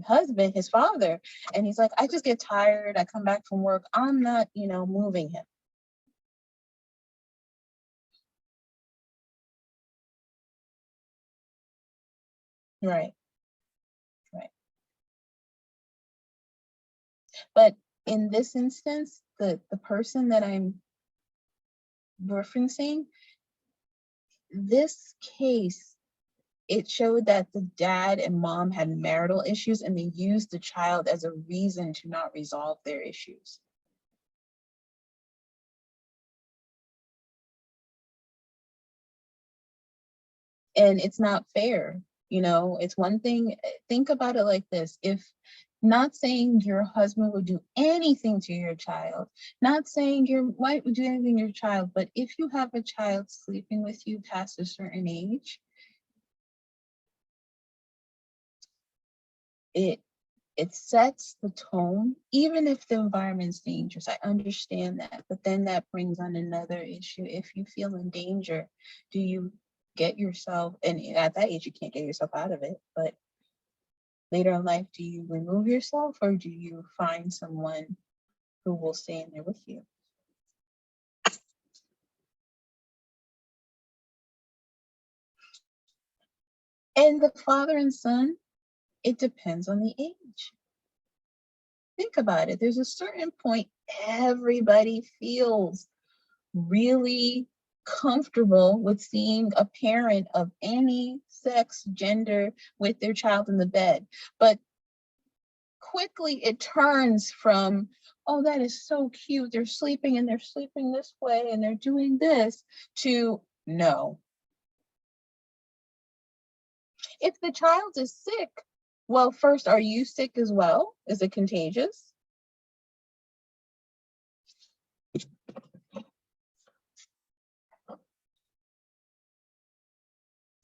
husband, his father. And he's like, I just get tired. I come back from work. I'm not, moving him. Right. Right. But in this instance, the person that I'm referencing, this case it showed that the dad and mom had marital issues and they used the child as a reason to not resolve their issues. And it's not fair. You know, it's one thing, think about it like this. If, not saying your husband would do anything to your child, not saying your wife would do anything to your child, but if you have a child sleeping with you past a certain age, it sets the tone, even if the environment's dangerous. I understand that, but then that brings on another issue. If you feel in danger, do you get yourself, and at that age you can't get yourself out of it, but later in life, do you remove yourself or do you find someone who will stay in there with you? And the father and son, it depends on the age. Think about it. There's a certain point everybody feels really comfortable with seeing a parent of any sex, gender with their child in the bed. But quickly it turns from, oh, that is so cute, they're sleeping and they're sleeping this way and they're doing this, to no. If the child is sick, well, first, are you sick as well? Is it contagious?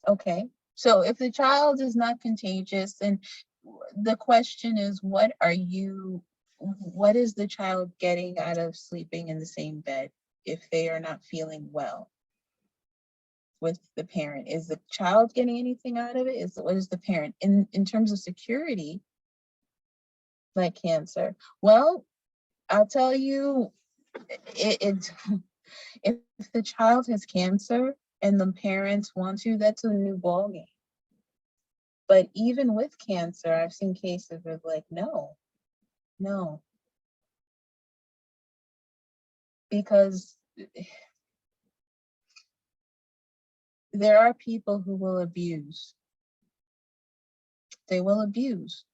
Okay, so if the child is not contagious, then the question is, what is the child getting out of sleeping in the same bed if they are not feeling well with the parent? Is the child getting anything out of it? What is the parent in terms of security, like cancer? Well, I'll tell you, if the child has cancer and the parents want to, that's a new ballgame. But even with cancer, I've seen cases of like, no, because there are people who will abuse. They will abuse.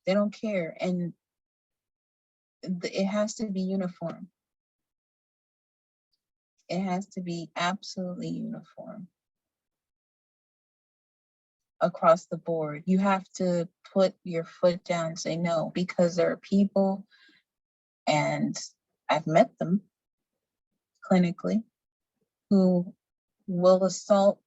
They don't care. And it has to be uniform. It has to be absolutely uniform across the board. You have to put your foot down and say no, because there are people, and I've met them clinically, who will assault.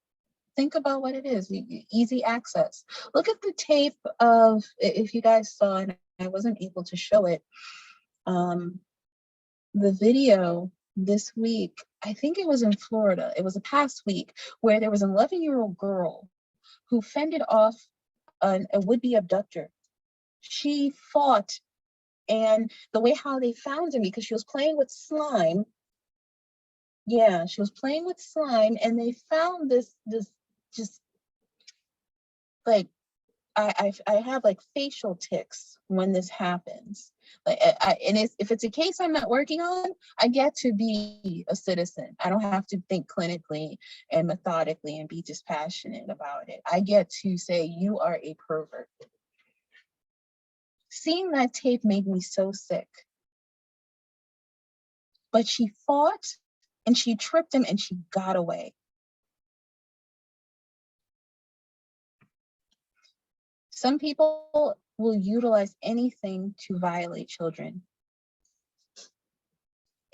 Think about what it is, easy access. Look at the tape of, if you guys saw it, I wasn't able to show it, the video this week, I think it was in Florida, it was a past week, where there was an 11-year-old girl who fended off a would-be abductor. She fought, and the way how they found him, because she was playing with slime. Yeah, she was playing with slime, and they found this just like, I have like facial tics when this happens. Like, and if it's a case I'm not working on, I get to be a citizen. I don't have to think clinically and methodically and be dispassionate about it. I get to say, you are a pervert. Seeing that tape made me so sick. But she fought and she tripped him and she got away. Some people will utilize anything to violate children.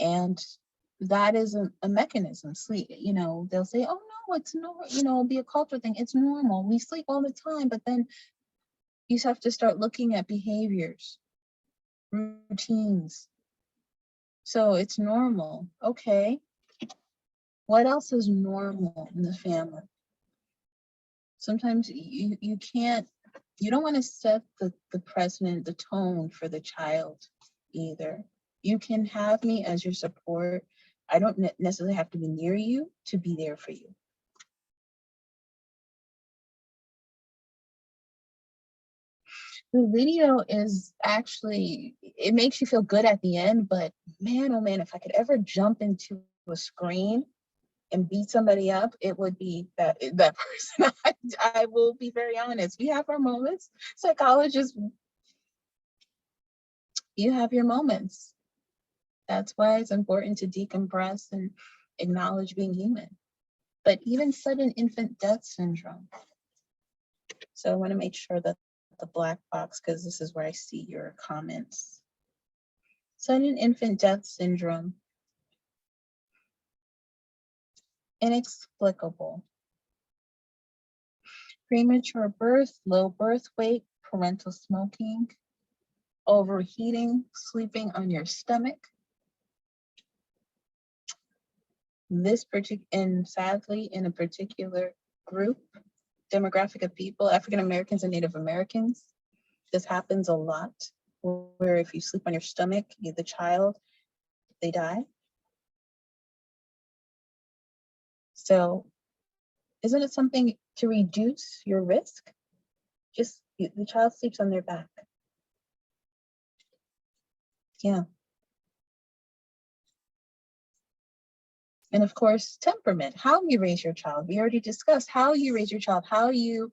And that is a mechanism. Sleep, they'll say, oh no, it's normal, it'll be a cultural thing. It's normal. We sleep all the time. But then you have to start looking at behaviors, routines. So it's normal. Okay. What else is normal in the family? Sometimes you don't want to set the precedent, the tone for the child either. You can have me as your support. I don't necessarily have to be near you to be there for you. The video is actually, it makes you feel good at the end, but man, oh man, if I could ever jump into a screen and beat somebody up, it would be that person. I will be very honest. We have our moments. Psychologists, you have your moments. That's why it's important to decompress and acknowledge being human. But even sudden infant death syndrome. So I want to make sure that the black box, because this is where I see your comments. Sudden infant death syndrome. Inexplicable. Premature birth, low birth weight, parental smoking, overheating, sleeping on your stomach. This particular, and sadly, in a particular group, demographic of people, African Americans and Native Americans, this happens a lot, where if you sleep on your stomach, the child, they die. So isn't it something to reduce your risk? Just the child sleeps on their back. Yeah. And of course, temperament, how you raise your child. We already discussed how you raise your child, how you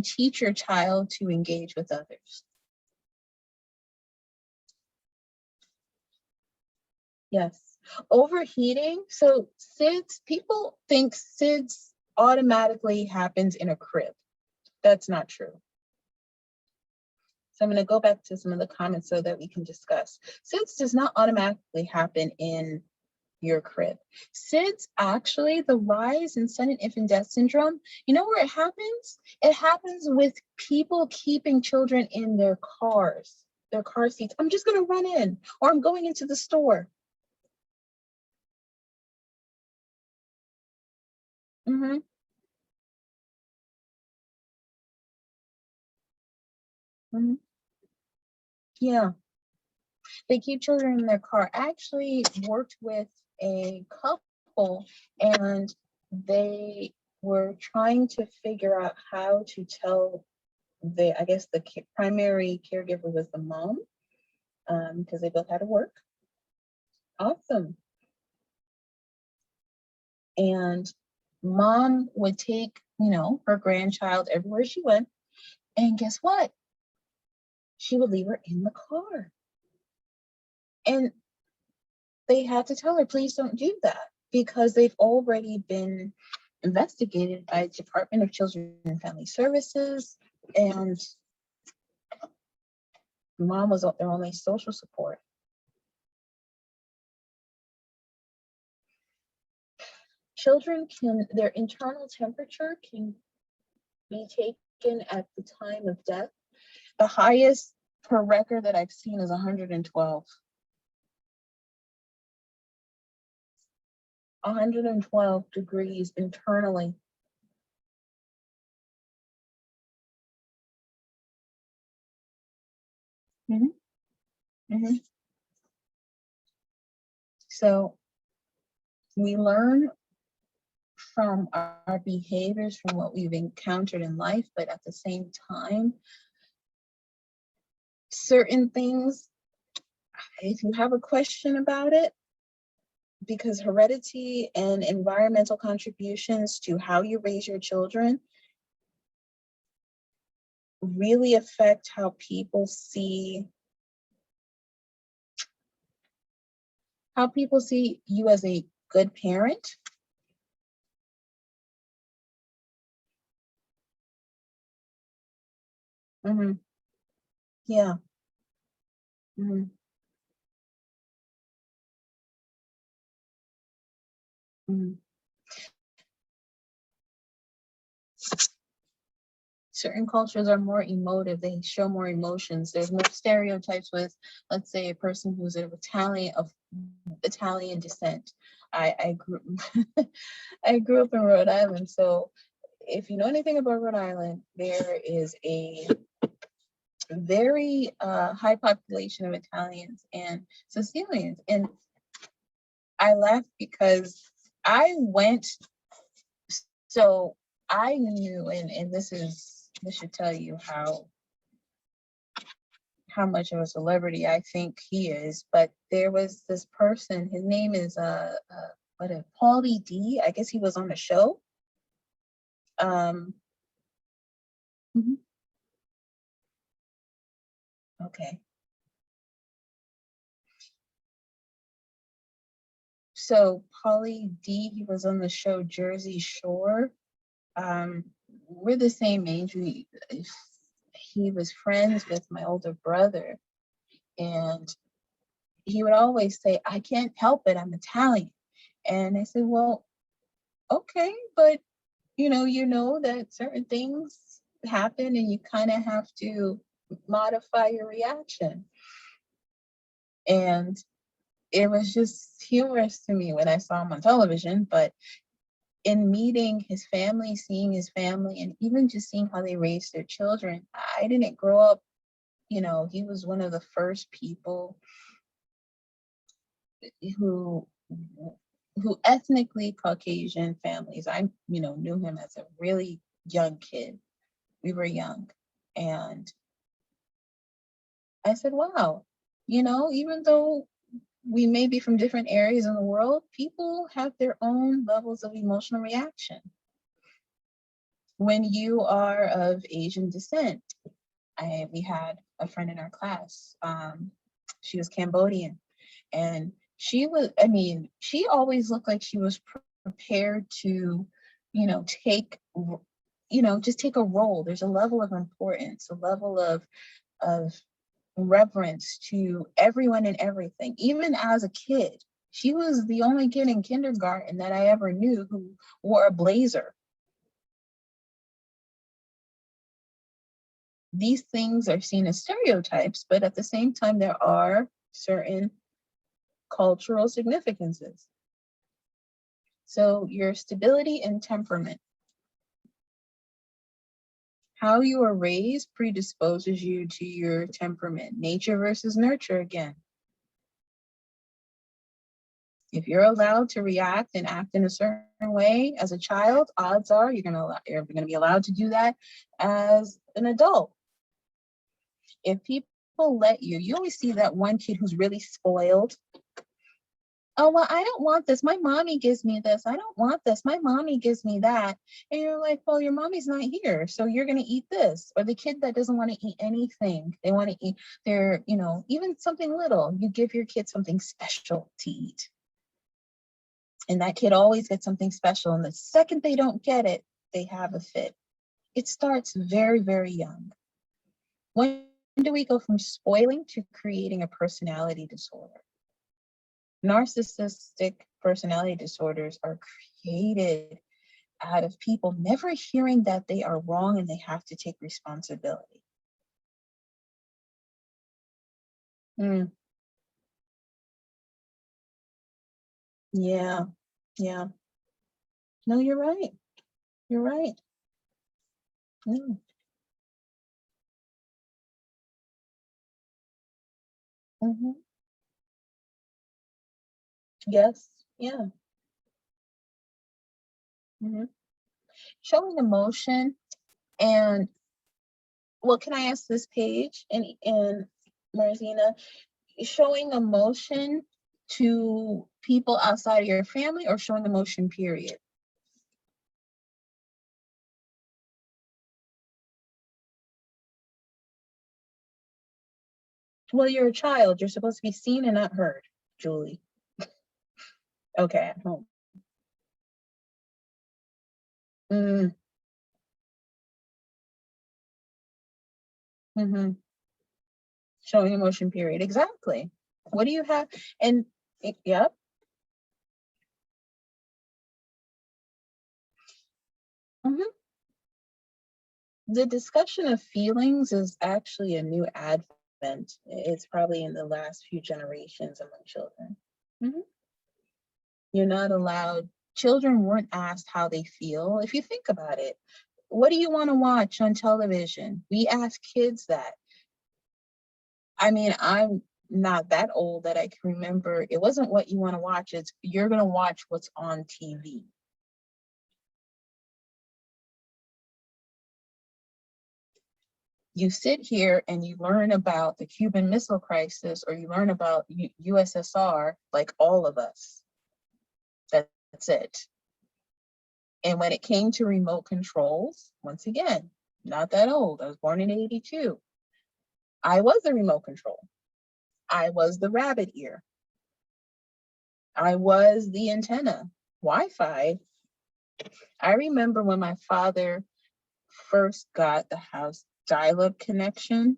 teach your child to engage with others. Yes. Overheating. So SIDS, people think SIDS automatically happens in a crib. That's not true. So I'm going to go back to some of the comments so that we can discuss. SIDS does not automatically happen in your crib. SIDS, actually, the rise in sudden infant death syndrome, you know where it happens? It happens with people keeping children in their cars, their car seats. I'm just going to run in, or I'm going into the store. Mm-hmm. Mm-hmm. Yeah. They keep children in their car. I actually worked with a couple, and they were trying to figure out how to tell I guess the primary caregiver was the mom, because they both had to work. Awesome. And mom would take, her grandchild everywhere she went. And guess what? She would leave her in the car. And they had to tell her, please don't do that, because they've already been investigated by Department of Children and Family Services, and mom was their only social support. Children their internal temperature can be taken at the time of death. The highest per record that I've seen is 112. 112 degrees internally. Mm-hmm. Mm-hmm. So we learn from our behaviors, from what we've encountered in life, but at the same time, certain things, if you have a question about it, because heredity and environmental contributions to how you raise your children really affect how people see you as a good parent. Mm-hmm. Yeah. Mm-hmm. Mm-hmm. Certain cultures are more emotive. They show more emotions. There's more stereotypes with, let's say, a person who's of Italian descent. I grew I grew up in Rhode Island, so if you know anything about Rhode Island, there is a very high population of Italians and Sicilians, and I laugh because I went. So I knew, and this should tell you how much of a celebrity I think he is, but there was this person, his name is Paulie D, I guess he was on the show. Mhm. Okay. So Paulie D, he was on the show Jersey Shore. We're the same age. He was friends with my older brother, and he would always say, "I can't help it, I'm Italian." And I said, well, okay, but you know that certain things happen and you kind of have to modify your reaction. And it was just humorous to me when I saw him on television, but in meeting his family, seeing his family, and even just seeing how they raised their children, I didn't grow up, he was one of the first people who ethnically Caucasian families. I, knew him as a really young kid. We were young. And I said, wow, even though we may be from different areas in the world, people have their own levels of emotional reaction. When you are of Asian descent, we had a friend in our class. She was Cambodian, and she always looked like she was prepared to, just take a role. There's a level of importance, a level of reverence to everyone and everything. Even as a kid, she was the only kid in kindergarten that I ever knew who wore a blazer. These things are seen as stereotypes, but at the same time, there are certain cultural significances. So your stability and temperament. How you are raised predisposes you to your temperament. Nature versus nurture again. If you're allowed to react and act in a certain way as a child, odds are you're gonna be allowed to do that as an adult. If people let you always see that one kid who's really spoiled. Oh, well, I don't want this. My mommy gives me this. I don't want this. My mommy gives me that. And you're like, well, your mommy's not here, so you're going to eat this. Or the kid that doesn't want to eat anything. They want to eat even something little. You give your kid something special to eat. And that kid always gets something special. And the second they don't get it, they have a fit. It starts very, very young. When do we go from spoiling to creating a personality disorder? Narcissistic personality disorders are created out of people never hearing that they are wrong and they have to take responsibility. Yeah. No, you're right. You're right. Mm-hmm. Yes. Yeah. Mm-hmm. Showing emotion and can I ask this page and Marzina, showing emotion to people outside of your family or showing emotion, period? Well, you're a child. You're supposed to be seen and not heard, Julie. Okay, at home. Mm-hmm. Showing emotion, period. Exactly. What do you have? And yep. Mm-hmm. The discussion of feelings is actually a new advent. It's probably in the last few generations among children. Mm-hmm. You're not allowed, children weren't asked how they feel. If you think about it, what do you want to watch on television? We ask kids that. I mean, I'm not that old that I can remember. It wasn't what you want to watch. It's you're going to watch what's on TV. You sit here and you learn about the Cuban Missile Crisis, or you learn about USSR, like all of us. That's That's it. And when it came to remote controls, once again, not that old. I was born in 82. I was the remote control. I was the rabbit ear. I was the antenna. Wi-Fi. I remember when my father first got the house dial-up connection,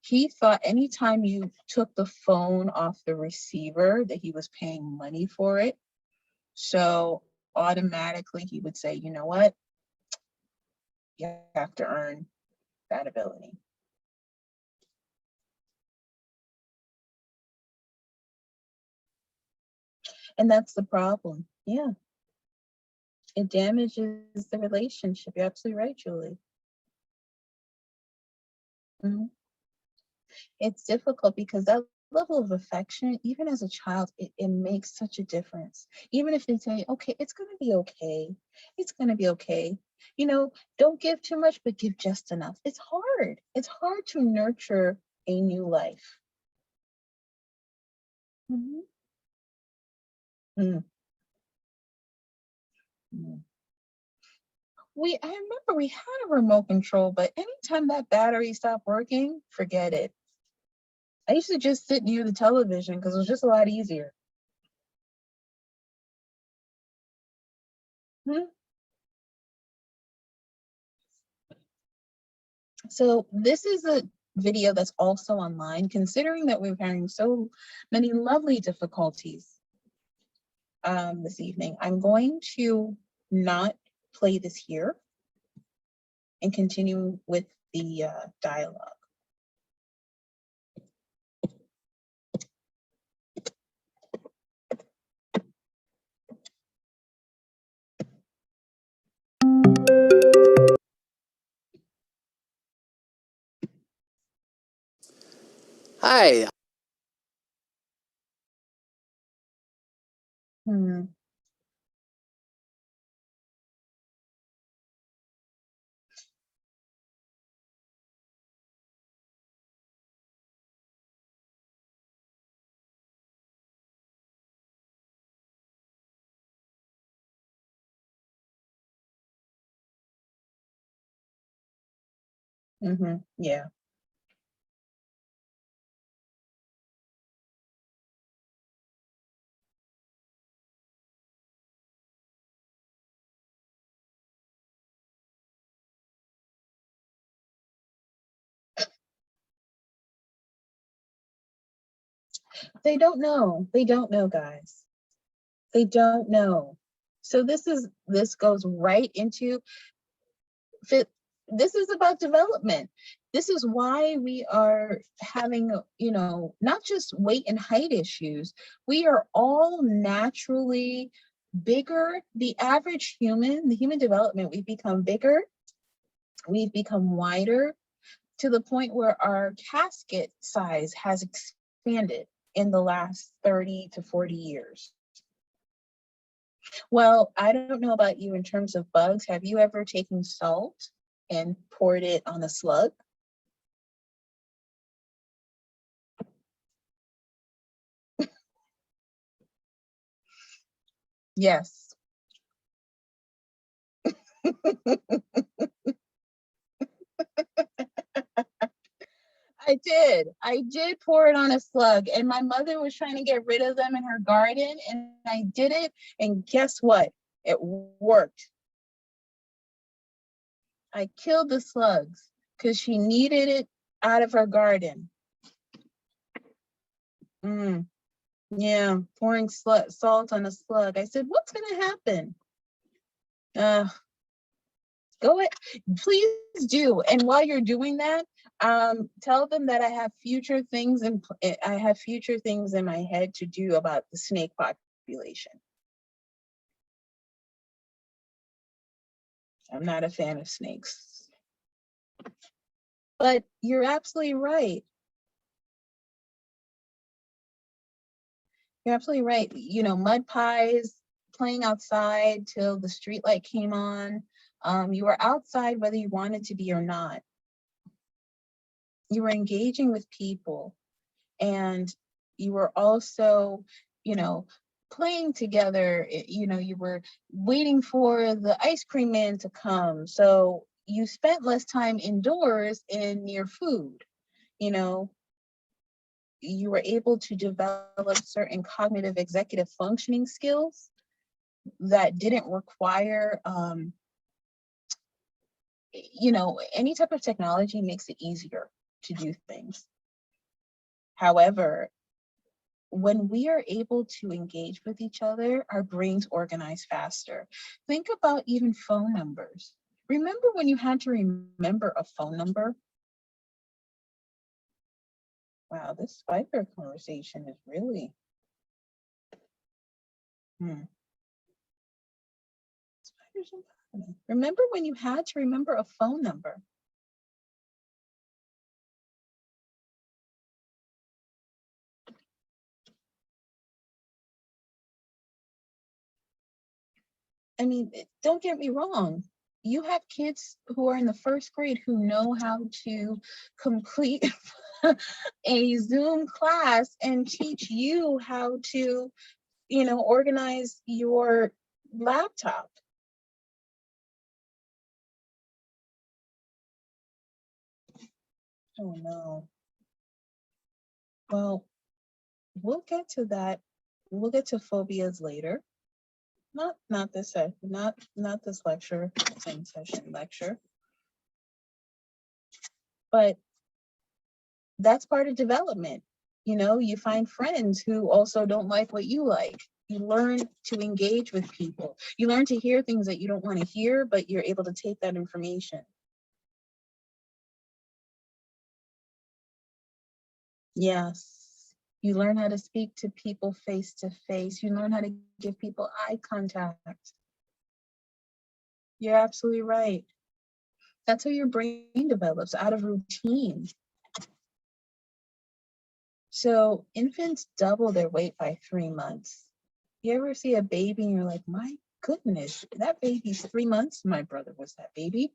he thought anytime you took the phone off the receiver that he was paying money for it. So automatically he would say, you know what? You have to earn that ability. And that's the problem. Yeah. It damages the relationship. You're absolutely right, Julie. Mhm. It's difficult because that level of affection, even as a child, it makes such a difference. Even if they say, okay, it's going to be okay. It's going to be okay. You know, don't give too much, but give just enough. It's hard. It's hard to nurture a new life. Mhm. Mm. Mm. I remember we had a remote control, but anytime that battery stopped working, forget it. I used to just sit near the television because it was just a lot easier. Hmm. So this is a video that's also online, considering that we're having so many lovely difficulties this evening. I'm going to not play this here and continue with the dialogue. Hi. Hmm. Mm-hmm. Yeah. They don't know. They don't know, guys. They don't know. So this goes right into this is about development. This is why we are having, not just weight and height issues. We are all naturally bigger. The average human, the human development, we've become bigger, we've become wider to the point where our casket size has expanded in the last 30 to 40 years. Well, I don't know about you in terms of bugs. Have you ever taken salt and poured it on a slug? Yes. I did pour it on a slug, and my mother was trying to get rid of them in her garden, and I did it, and guess what? It worked. I killed the slugs because she needed it out of her garden. Yeah, pouring salt on a slug. I said, what's going to happen? Go ahead, please do. And while you're doing that, tell them that I have future things in my head to do about the snake population. I'm not a fan of snakes, but you're absolutely right. You're absolutely right. You know, mud pies, playing outside till the street light came on. You were outside whether you wanted to be or not. You were engaging with people, and you were also, playing together, you know, you were waiting for the ice cream man to come. So you spent less time indoors and near food, you know, you were able to develop certain cognitive executive functioning skills that didn't require, you know, any type of technology makes it easier to do things. However, when we are able to engage with each other, our brains organize faster. Think about even phone numbers. Remember when you had to remember a phone number? Wow, this spider conversation is really, Spiders and Bonnie. Remember when you had to remember a phone number? I mean, don't get me wrong. You have kids who are in the first grade who know how to complete a Zoom class and teach you how to, you know, organize your laptop. Oh no. Well, we'll get to that. We'll get to phobias later. Not this not this lecture, same session lecture. But that's part of development. You know, you find friends who also don't like what you like. You learn to engage with people. You learn to hear things that you don't want to hear, but you're able to take that information. Yes. You learn how to speak to people face to face. You learn how to give people eye contact. You're absolutely right. That's how your brain develops, out of routine. So infants double their weight by 3 months. You ever see a baby and you're like, my goodness, that baby's 3 months? My brother was that baby.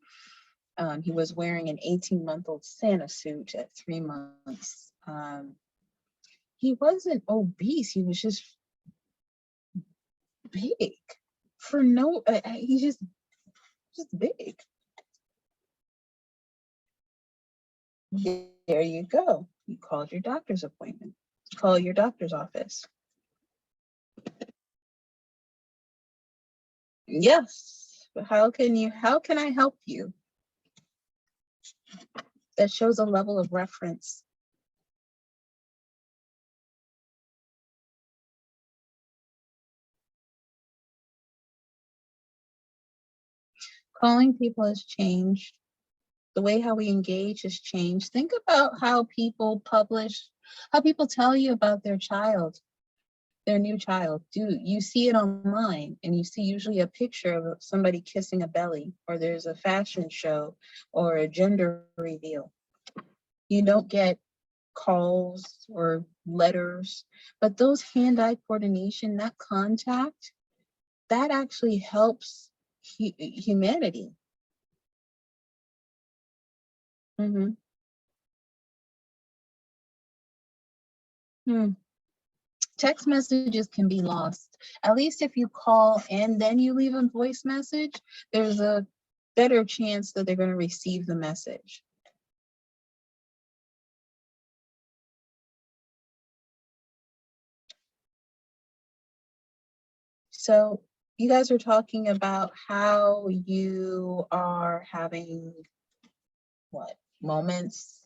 He was wearing an 18-month-old Santa suit at 3 months. He wasn't obese, he was just big. For no, he's just big. There you go. You called your doctor's appointment. Call your doctor's office. Yes. How can I help you? That shows a level of reference. Calling people has changed. The way how we engage has changed. Think about how people tell you about their child, their new child. You see it online and you see usually a picture of somebody kissing a belly, or there's a fashion show or a gender reveal. You don't get calls or letters, but those hand-eye coordination, that contact, that actually helps humanity. Mm-hmm. Text messages can be lost. At least if you call and then you leave a voice message, there's a better chance that they're going to receive the message. So you guys are talking about how you are having moments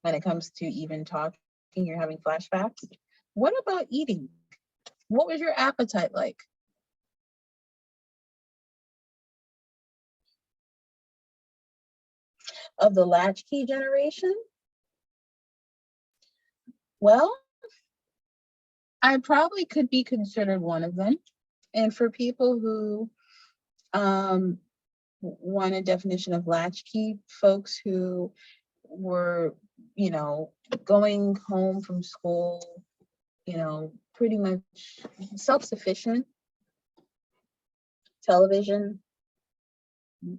when it comes to even talking, you're having flashbacks. What about eating? What was your appetite like? Of the latchkey generation? Well, I probably could be considered one of them. And for people who want a definition of latchkey, folks who were, going home from school, pretty much self-sufficient, television,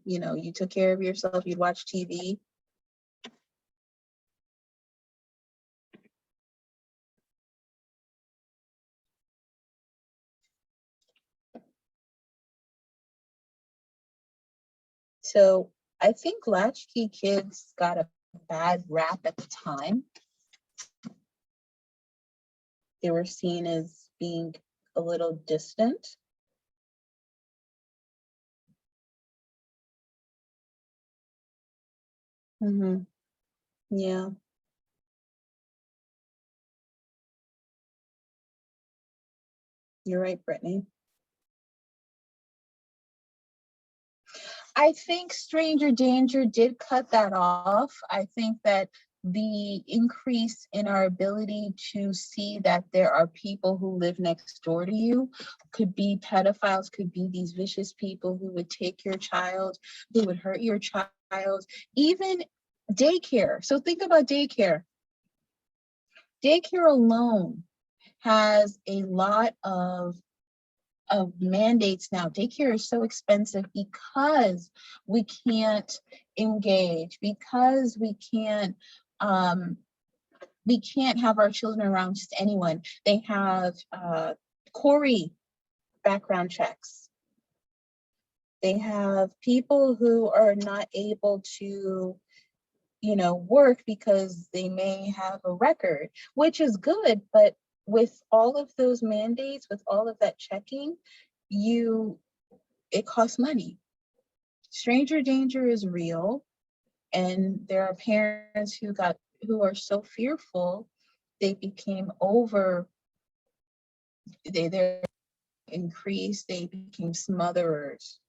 you took care of yourself, you'd watch TV. So I think latchkey kids got a bad rap at the time. They were seen as being a little distant. Mm-hmm. Yeah. You're right, Brittany. I think stranger danger did cut that off. I think that the increase in our ability to see that there are people who live next door to you, could be pedophiles, could be these vicious people who would take your child, who would hurt your child, even daycare. So think about daycare. Daycare alone has a lot of mandates now. Daycare is so expensive because we can't engage, because we can't have our children around just anyone. They have Corey background checks. They have people who are not able to, work because they may have a record, which is good, but with all of those mandates, with all of that checking, it costs money. Stranger danger is real, and there are parents who are so fearful they became they're increased, they became smotherers.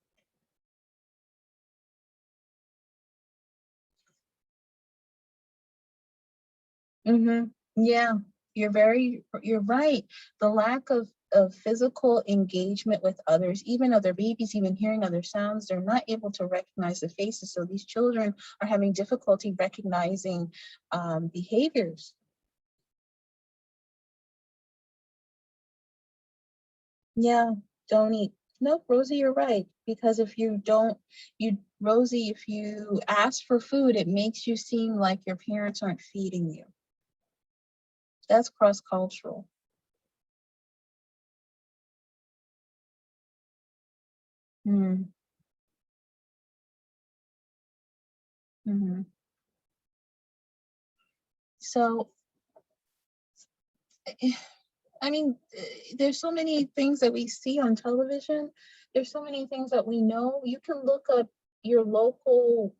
Mm-hmm. Yeah, you're right. The lack of physical engagement with others, even other babies, even hearing other sounds, they're not able to recognize the faces. So these children are having difficulty recognizing behaviors. Yeah, don't eat. Nope, Rosie, you're right. Because if Rosie, if you ask for food, it makes you seem like your parents aren't feeding you. That's cross-cultural. Mm-hmm. So, I mean, there's so many things that we see on television. There's so many things that we know. You can look up your local,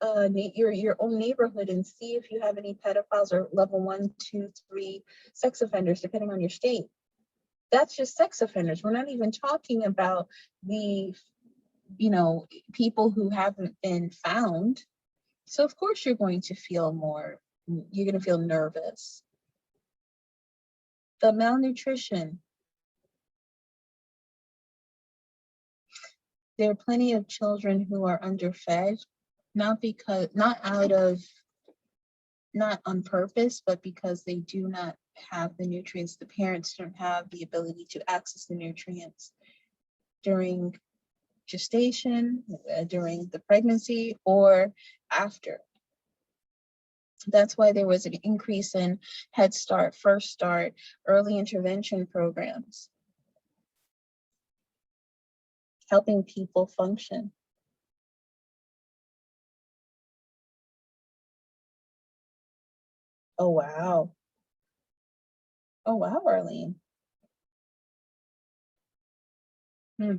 your own neighborhood and see if you have any pedophiles or level 1, 2, 3 sex offenders, depending on your state. That's just sex offenders. We're not even talking about the, people who haven't been found. So of course you're going to feel nervous. The malnutrition. There are plenty of children who are underfed, not on purpose, but because they do not have the nutrients. The parents don't have the ability to access the nutrients during gestation, during the pregnancy, or after. That's why there was an increase in Head Start, First Start, early intervention programs, helping people function. Oh, wow. Oh, wow, Arlene. Hmm.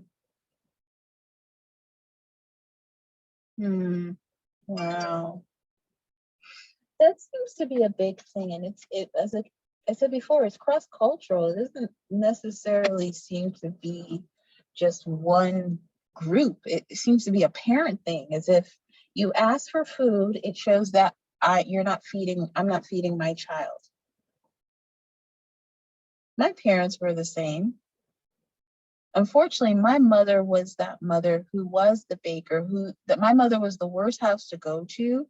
Wow. That seems to be a big thing, and as I said before, it's cross-cultural. It doesn't necessarily seem to be just one group. It seems to be a parent thing, as if you ask for food, it shows that I'm not feeding my child. My parents were the same. Unfortunately, my mother was that mother who was the baker, my mother was the worst house to go to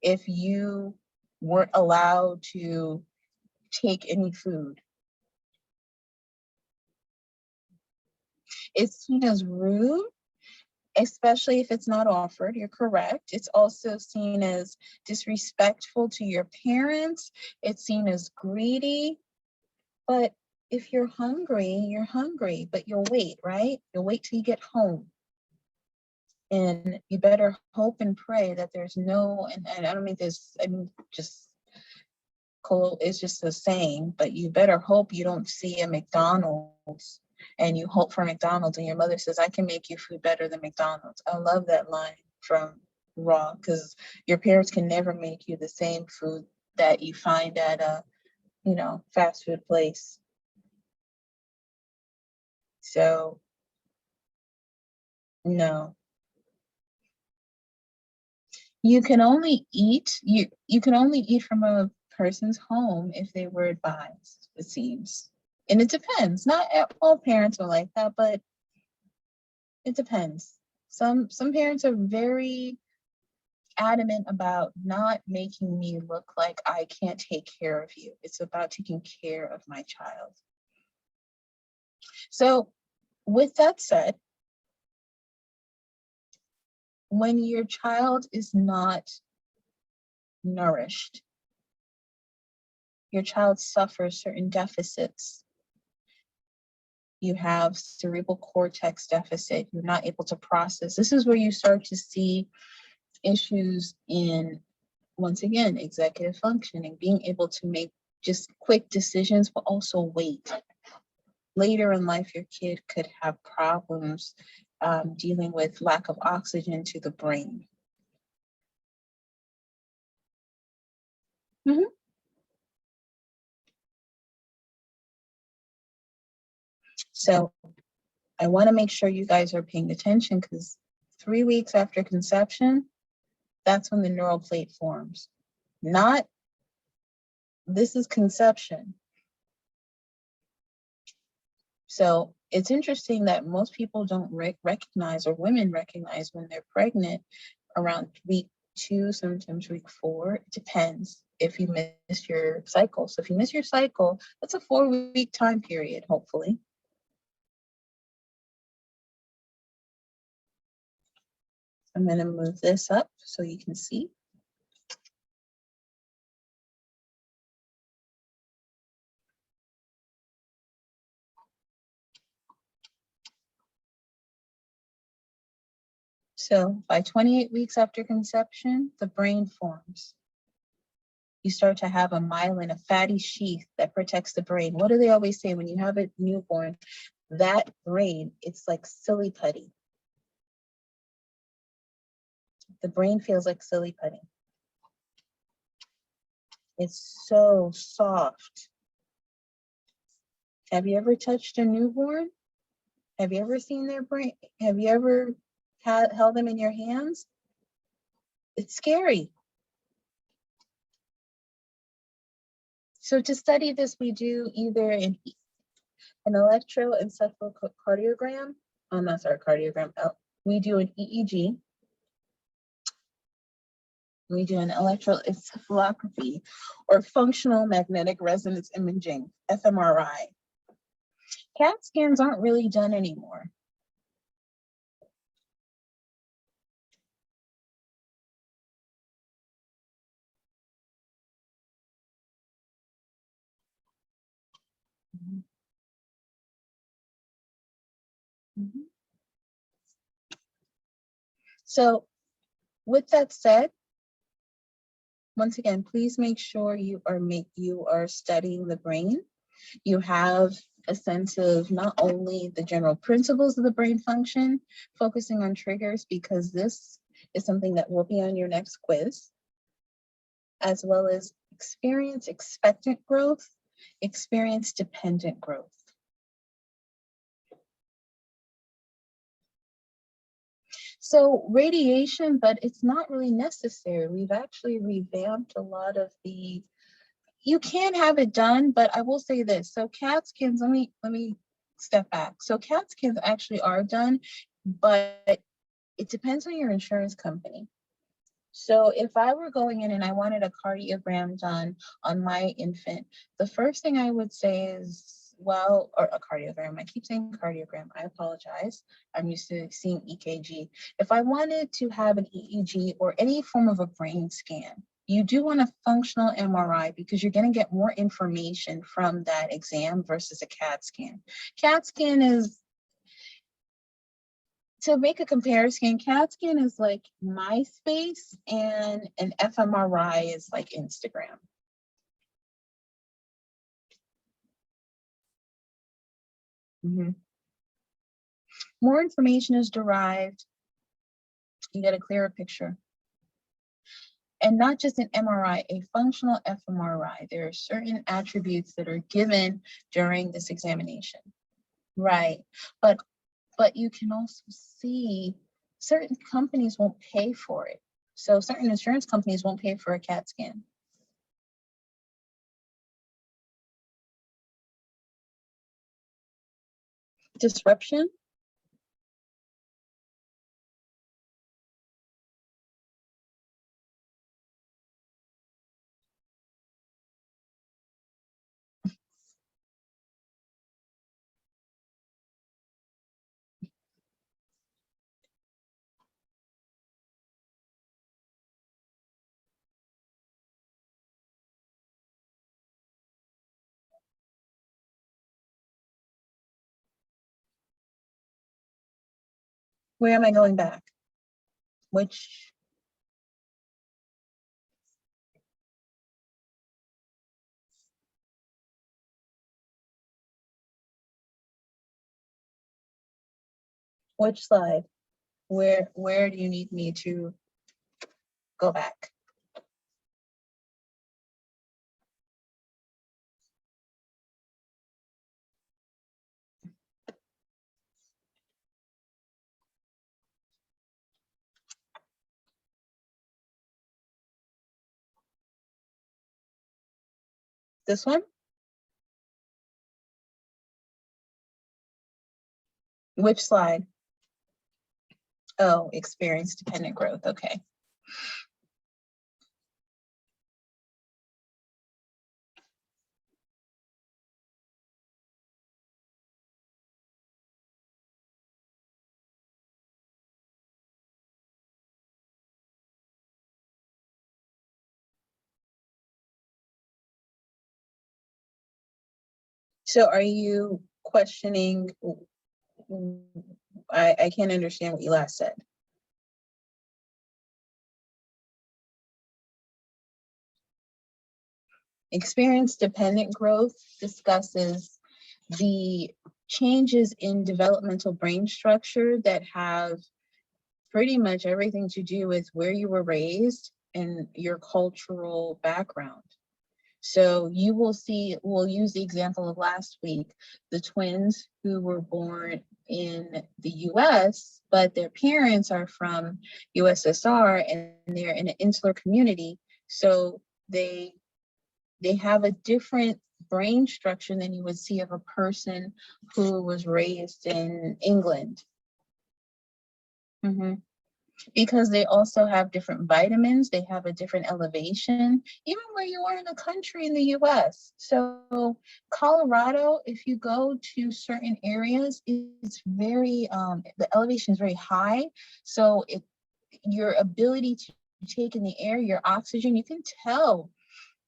if you weren't allowed to take any food. It's seen as rude, especially if it's not offered. You're correct. It's also seen as disrespectful to your parents. It's seen as greedy. But if you're hungry, but you'll wait, right? You'll wait till you get home. And you better hope and pray that there's no, and I don't mean this, I mean, just cool, it's just a saying, but you better hope you don't see a McDonald's and you hope for McDonald's and your mother says, I can make you food better than McDonald's. I love that line from Raw, because your parents can never make you the same food that you find at a, you know, fast food place. So, no. You can only eat, you can only eat from a person's home if they were advised, it seems. And it depends. Not all parents are like that, but it depends. Some parents are very adamant about not making me look like I can't take care of you. It's about taking care of my child. So with that said, when your child is not nourished, your child suffers certain deficits. You have cerebral cortex deficit, you're not able to process. This is where you start to see issues in, once again, executive functioning, being able to make just quick decisions, but also wait. Later in life, your kid could have problems dealing with lack of oxygen to the brain. So I want to make sure you guys are paying attention, because 3 weeks after conception, that's when the neural plate forms. Not, this is conception. So it's interesting that most people don't recognize, or women recognize when they're pregnant around week 2, sometimes week 4. It depends if you miss your cycle. So if you miss your cycle, that's a 4-week time period, hopefully. I'm going to move this up so you can see. So by 28 weeks after conception, the brain forms. You start to have a myelin, a fatty sheath that protects the brain. What do they always say when you have a newborn? That brain, it's like silly putty. The brain feels like silly putty. It's so soft. Have you ever touched a newborn? Have you ever seen their brain? Have you ever held them in your hands? It's scary. So to study this, we do either an electroencephalocardiogram. Oh, not sorry, cardiogram. We do an EEG. We do an electroencephalography, or functional magnetic resonance imaging, fMRI. CAT scans aren't really done anymore. So with that said, once again, please make sure you are studying the brain. You have a sense of not only the general principles of the brain function, focusing on triggers, because this is something that will be on your next quiz, as well as experience expectant growth, experience dependent growth. So radiation, but it's not really necessary. We've actually revamped a lot of the, you can have it done, but I will say this. So CAT scans, let me step back. So CAT scans actually are done, but it depends on your insurance company. So if I were going in and I wanted a cardiogram done on my infant, the first thing I would say is, well, or a cardiogram, I keep saying cardiogram, I apologize. I'm used to seeing EKG. If I wanted to have an EEG or any form of a brain scan, you do want a functional MRI, because you're going to get more information from that exam versus a CAT scan. CAT scan is to make a comparison, CAT scan is like MySpace and an fMRI is like Instagram. More information is derived. You get a clearer picture. And not just an MRI, a functional fMRI. There are certain attributes that are given during this examination. Right. But you can also see certain companies won't pay for it. So certain insurance companies won't pay for a CAT scan. Disruption. Where am I going back? Which slide? Where do you need me to go back? This one? Which slide? Oh, experience dependent growth. Okay. So are you questioning? I can't understand what you last said. Experience dependent growth discusses the changes in developmental brain structure that have pretty much everything to do with where you were raised and your cultural background. So you will see, we'll use the example of last week, the twins who were born in the US, but their parents are from USSR and they're in an insular community. So they have a different brain structure than you would see of a person who was raised in England. Because they also have different vitamins, they have a different elevation, even where you are in the country in the US. So Colorado, if you go to certain areas, it's very, the elevation is very high. So your ability to take in the air, your oxygen, you can tell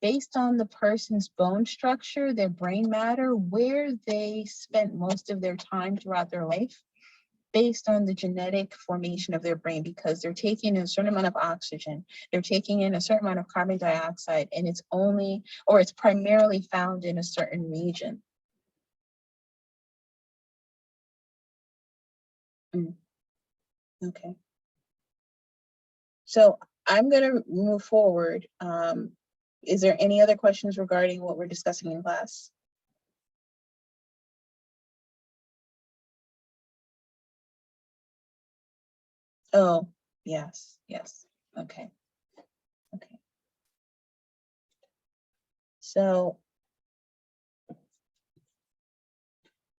based on the person's bone structure, their brain matter, where they spent most of their time throughout their life, based on the genetic formation of their brain, because they're taking in a certain amount of oxygen, they're taking in a certain amount of carbon dioxide, and it's only, or it's primarily found in a certain region. Okay. So I'm gonna move forward. Is there any other questions regarding what we're discussing in class? Oh, yes, yes. Okay. Okay. So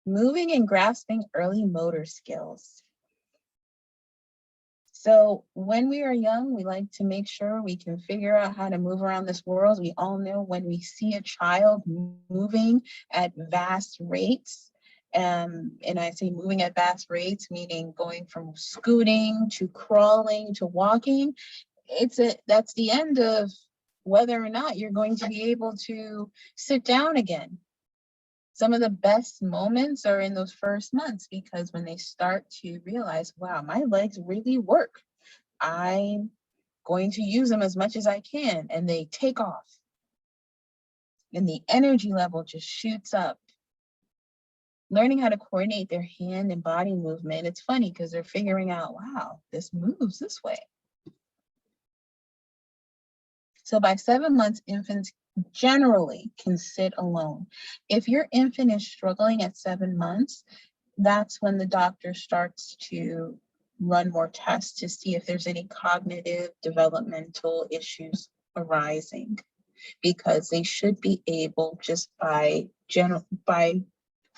moving and grasping early motor skills. So when we are young, we like to make sure we can figure out how to move around this world. We all know when we see a child moving at vast rates, and I say moving at vast rates, meaning going from scooting to crawling to walking, that's the end of whether or not you're going to be able to sit down again. Some of the best moments are in those first months, because when they start to realize, wow, my legs really work. I'm going to use them as much as I can, and they take off. And the energy level just shoots up. Learning how to coordinate their hand and body movement. It's funny because they're figuring out, wow, this moves this way. So by 7 months, infants generally can sit alone. If your infant is struggling at 7 months, that's when the doctor starts to run more tests to see if there's any cognitive developmental issues arising, because they should be able, just by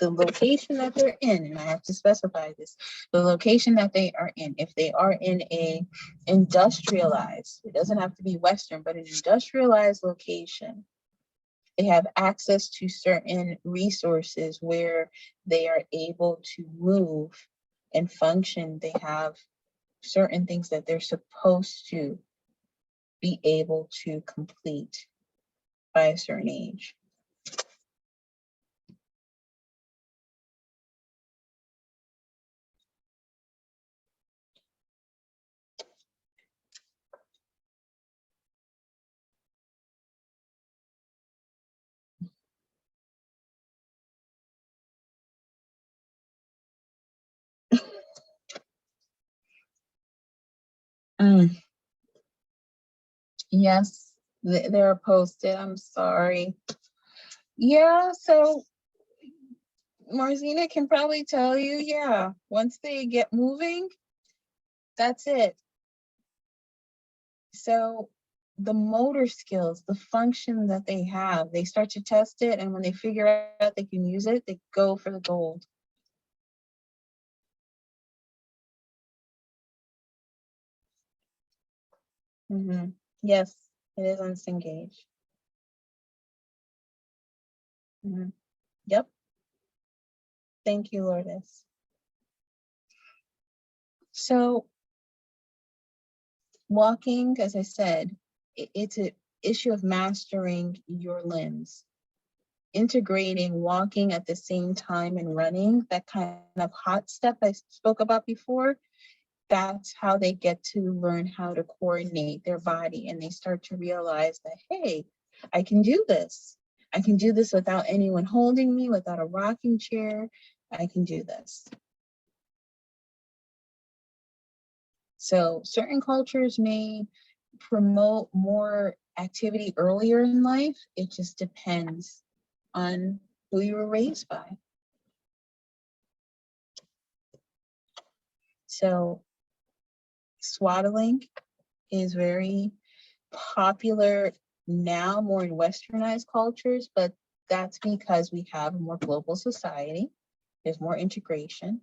the location that they're in, and I have to specify this, the location that they are in, if they are in a industrialized, it doesn't have to be Western, but an industrialized location, they have access to certain resources where they are able to move and function. They have certain things that they're supposed to be able to complete by a certain age. Yes, they're posted. I'm sorry. Yeah, so Marzina can probably tell you, yeah, once they get moving, that's it. So the motor skills, the function that they have, they start to test it, and when they figure out they can use it, they go for the gold. Yes, it is disengaged. Yep. Thank you, Lourdes. So walking, as I said, it's an issue of mastering your limbs. Integrating walking at the same time and running, that kind of hot step I spoke about before, that's how they get to learn how to coordinate their body, and they start to realize that, hey, I can do this. I can do this without anyone holding me, without a rocking chair. I can do this. So certain cultures may promote more activity earlier in life. It just depends on who you were raised by. So swaddling is very popular now, more in westernized cultures, but that's because we have a more global society. There's more integration.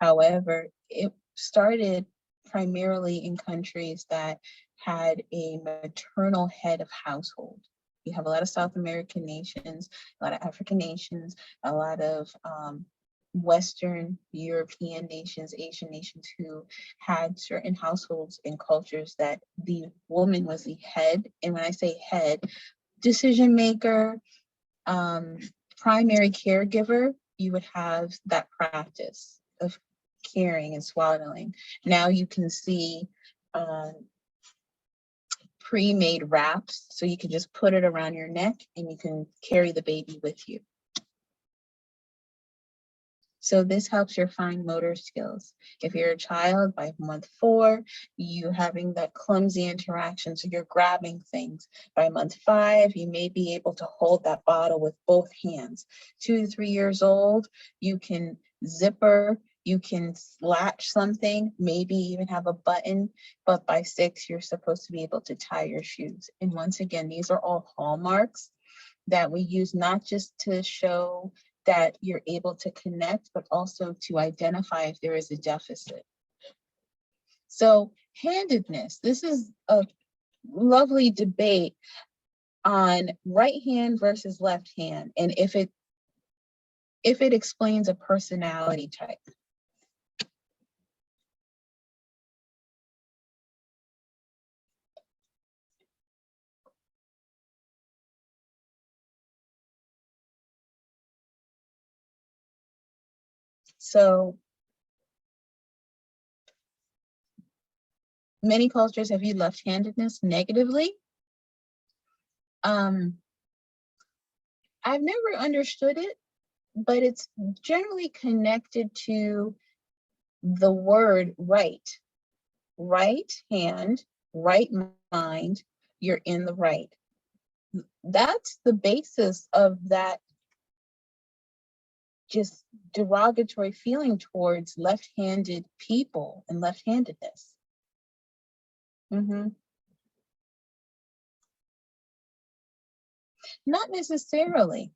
However, it started primarily in countries that had a maternal head of household. You have a lot of South American nations, a lot of African nations, a lot of Western European nations, Asian nations, who had certain households and cultures that the woman was the head. And when I say head, decision maker, primary caregiver, you would have that practice of caring and swaddling. Now you can see pre-made wraps, so you can just put it around your neck and you can carry the baby with you. So this helps your fine motor skills. If you're a child, by month 4, you having that clumsy interaction, so you're grabbing things. By month 5, you may be able to hold that bottle with both hands. 2 to 3 years old, you can zipper, you can latch something, maybe even have a button, but by 6, you're supposed to be able to tie your shoes. And once again, these are all hallmarks that we use not just to show that you're able to connect, but also to identify if there is a deficit. So handedness, this is a lovely debate on right hand versus left hand, and if it explains a personality type. So many cultures have viewed left-handedness negatively. I've never understood it, but it's generally connected to the word right. Right hand, right mind, you're in the right. That's the basis of that just derogatory feeling towards left-handed people and left-handedness. Not necessarily.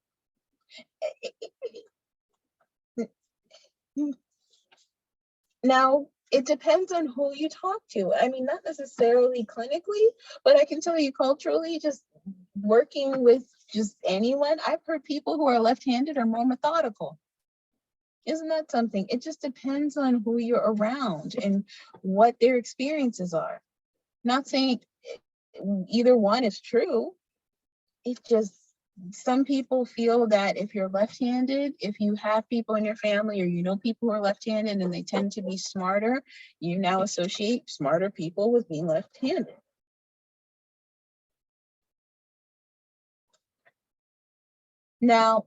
Now, it depends on who you talk to. I mean, not necessarily clinically, but I can tell you culturally, just working with just anyone, I've heard people who are left-handed are more methodical. Isn't that something? It just depends on who you're around and what their experiences are. Not saying either one is true. It just, some people feel that if you're left-handed, if you have people in your family or you know people who are left-handed and they tend to be smarter, you now associate smarter people with being left-handed. Now,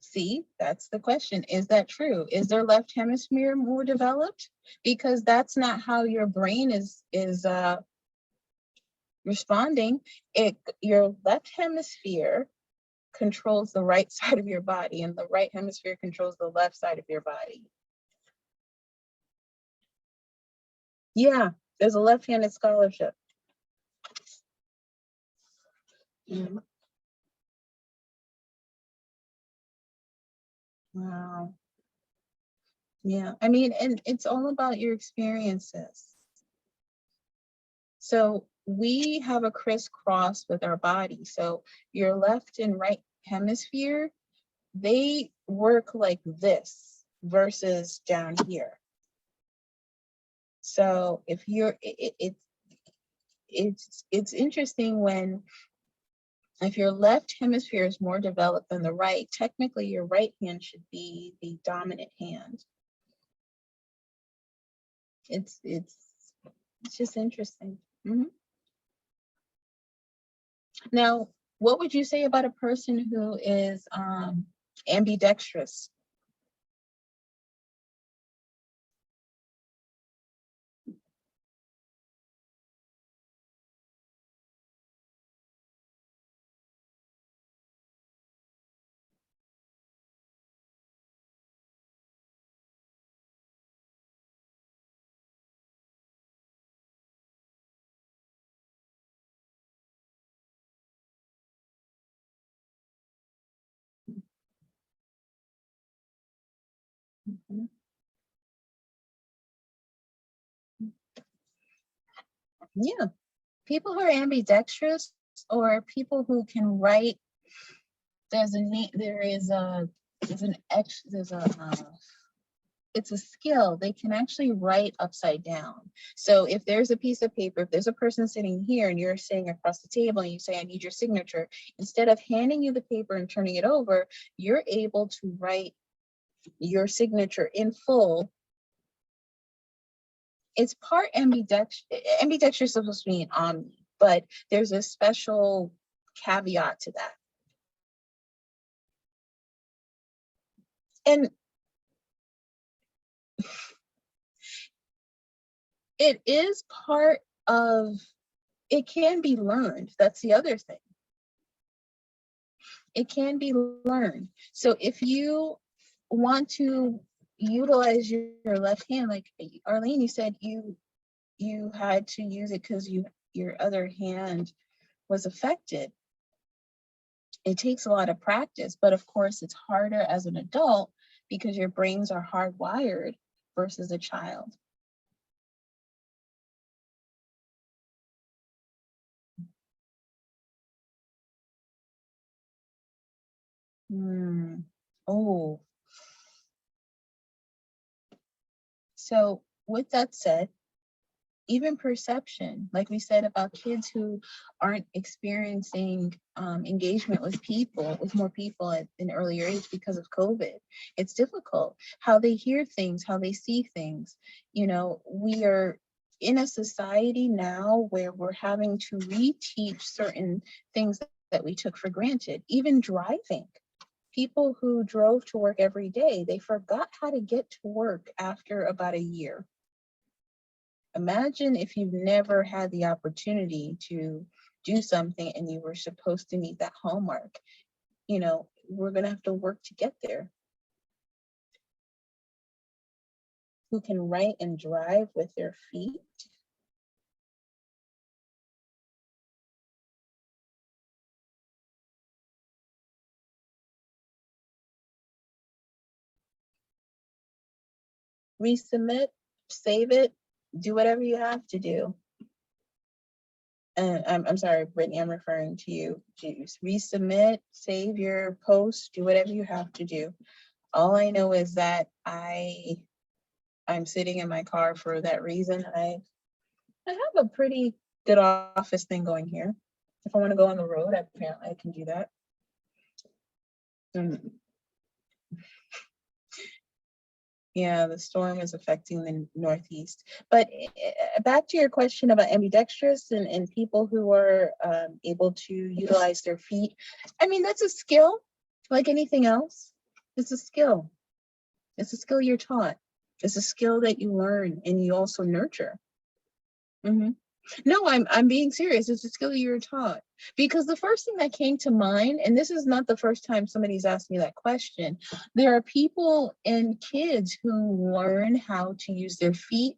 see, that's the question. Is that true? Is their left hemisphere more developed? Because that's not how your brain is responding. Your left hemisphere controls the right side of your body and the right hemisphere controls the left side of your body. Yeah, there's a left-handed scholarship. Wow. Yeah, I mean, and it's all about your experiences. So we have a crisscross with our body. So your left and right hemisphere, they work like this versus down here. So if you're, it's interesting when, if your left hemisphere is more developed than the right, technically your right hand should be the dominant hand. It's just interesting. Now, what would you say about a person who is ambidextrous? Mhm. Yeah, people who are ambidextrous or people who can write, there's it's a skill. They can actually write upside down. So if there's a piece of paper, if there's a person sitting here and you're sitting across the table and you say, I need your signature, instead of handing you the paper and turning it over, you're able to write your signature in full. It's part ambidextrous. Ambidextrous is supposed to be an omni, but there's a special caveat to that. And it is part of, it can be learned. That's the other thing. It can be learned. So if you want to utilize your left hand, like Arlene, you said you had to use it because your other hand was affected. It takes a lot of practice, but of course it's harder as an adult because your brains are hardwired versus a child. Oh. So with that said, even perception, like we said about kids who aren't experiencing engagement with people, with more people at an earlier age because of COVID. It's difficult how they hear things, how they see things. You know, we are in a society now where we're having to reteach certain things that we took for granted, even driving. People who drove to work every day, they forgot how to get to work after about a year. Imagine if you've never had the opportunity to do something and you were supposed to meet that homework. You know, we're going to have to work to get there. Who can write and drive with their feet? Resubmit, save it, do whatever you have to do. And I'm sorry, Brittany, I'm referring to you. Resubmit, save your post, do whatever you have to do. All I know is that I'm sitting in my car for that reason. I have a pretty good office thing going here. If I want to go on the road, apparently I can do that. Yeah, the storm is affecting the Northeast. But back to your question about ambidextrous and people who are able to utilize their feet. I mean, that's a skill like anything else. It's a skill. It's a skill you're taught. It's a skill that you learn and you also nurture. No, I'm being serious. It's a skill you're taught. Because the first thing that came to mind, and this is not the first time somebody's asked me that question, there are people and kids who learn how to use their feet,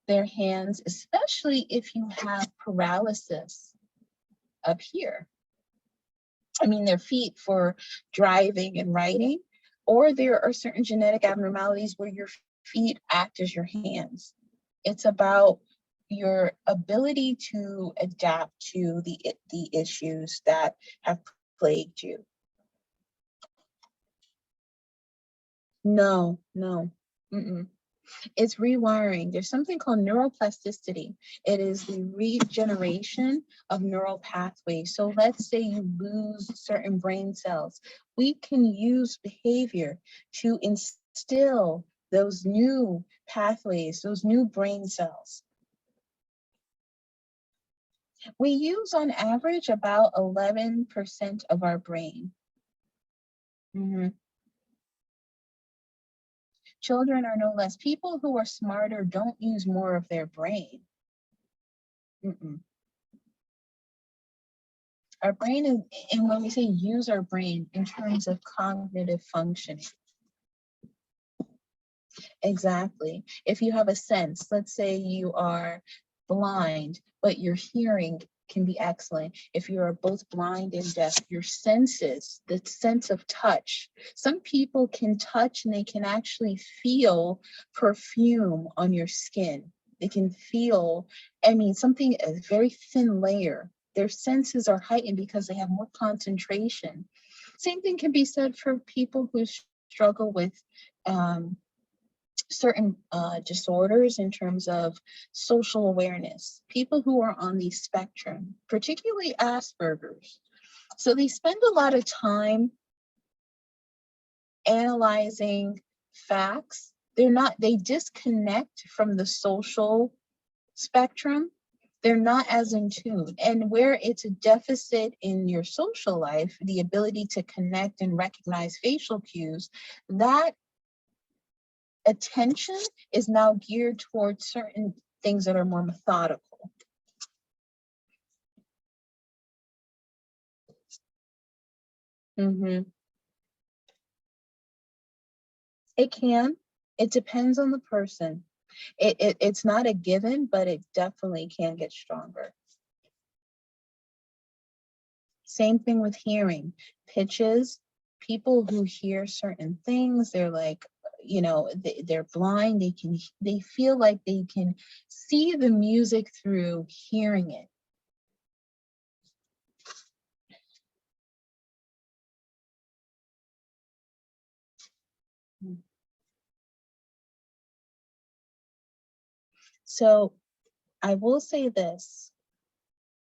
their hands, especially if you have paralysis up here. I mean, their feet for driving and writing, or there are certain genetic abnormalities where your feet act as your hands. It's about your ability to adapt to the issues that have plagued you. No. It's rewiring. There's something called neuroplasticity. It is the regeneration of neural pathways. So let's say you lose certain brain cells. We can use behavior to instill those new pathways, those new brain cells. We use on average about 11% of our brain. Children are no less. People who are smarter don't use more of their brain. Our brain is, and when we say use our brain in terms of cognitive functioning. Exactly. If you have a sense, let's say you are blind, but your hearing can be excellent. If you are both blind and deaf, your senses, the sense of touch. Some people can touch and they can actually feel perfume on your skin. They can feel, I mean, something, a very thin layer. Their senses are heightened because they have more concentration. Same thing can be said for people who struggle with certain disorders in terms of social awareness, people who are on the spectrum, particularly Asperger's. So they spend a lot of time analyzing facts. They disconnect from the social spectrum. They're not as in tune. And where it's a deficit in your social life, the ability to connect and recognize facial cues, that attention is now geared towards certain things that are more methodical. It can. It depends on the person. It's not a given, but it definitely can get stronger. Same thing with hearing. Pitches, people who hear certain things, they're like, you know, they're blind, they feel like they can see the music through hearing it. So I will say this.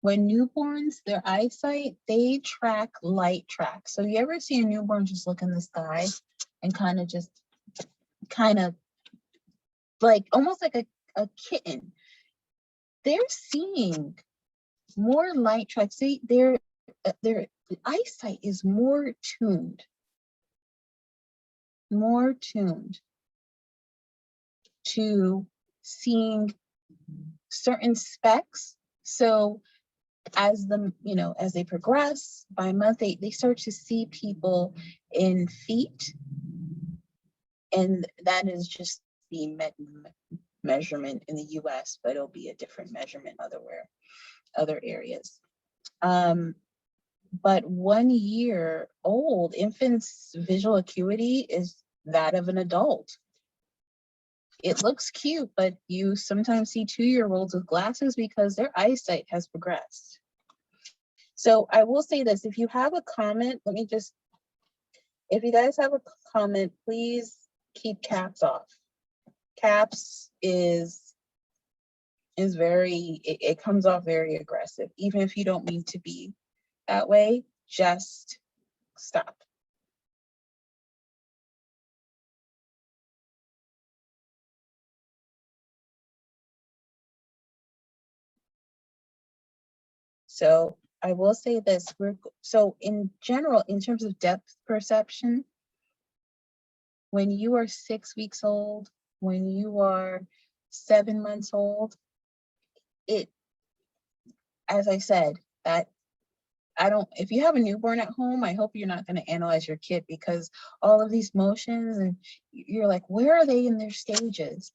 When newborns, their eyesight, they track light tracks. So you ever see a newborn just look in the sky and kind of like almost like a kitten? They're seeing more light tracks. Their eyesight is more tuned to seeing certain specks. So as as they progress by month, they start to see people in feet, and that is just the measurement in the US, but it'll be a different measurement other areas. But 1 year old infants' visual acuity is that of an adult. It looks cute, but you sometimes see 2-year-olds with glasses because their eyesight has progressed. So I will say this, if you have a comment, if you guys have a comment, please keep caps off. Caps is very, it comes off very aggressive. Even if you don't mean to be that way, just stop. So I will say this, so in general, in terms of depth perception, when you are 6 weeks old, when you are 7 months old, as I said, that if you have a newborn at home, I hope you're not going to analyze your kid, because all of these motions and you're like, where are they in their stages?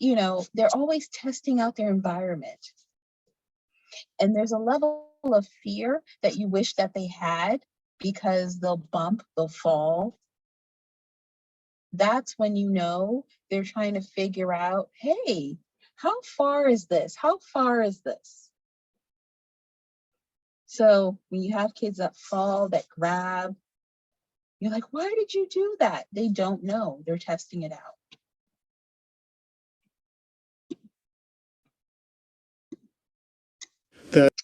They're always testing out their environment. And there's a level of fear that you wish that they had, because they'll bump, they'll fall. That's when they're trying to figure out, hey, how far is this? How far is this? So when you have kids that fall, that grab, you're like, why did you do that? They don't know. They're testing it out.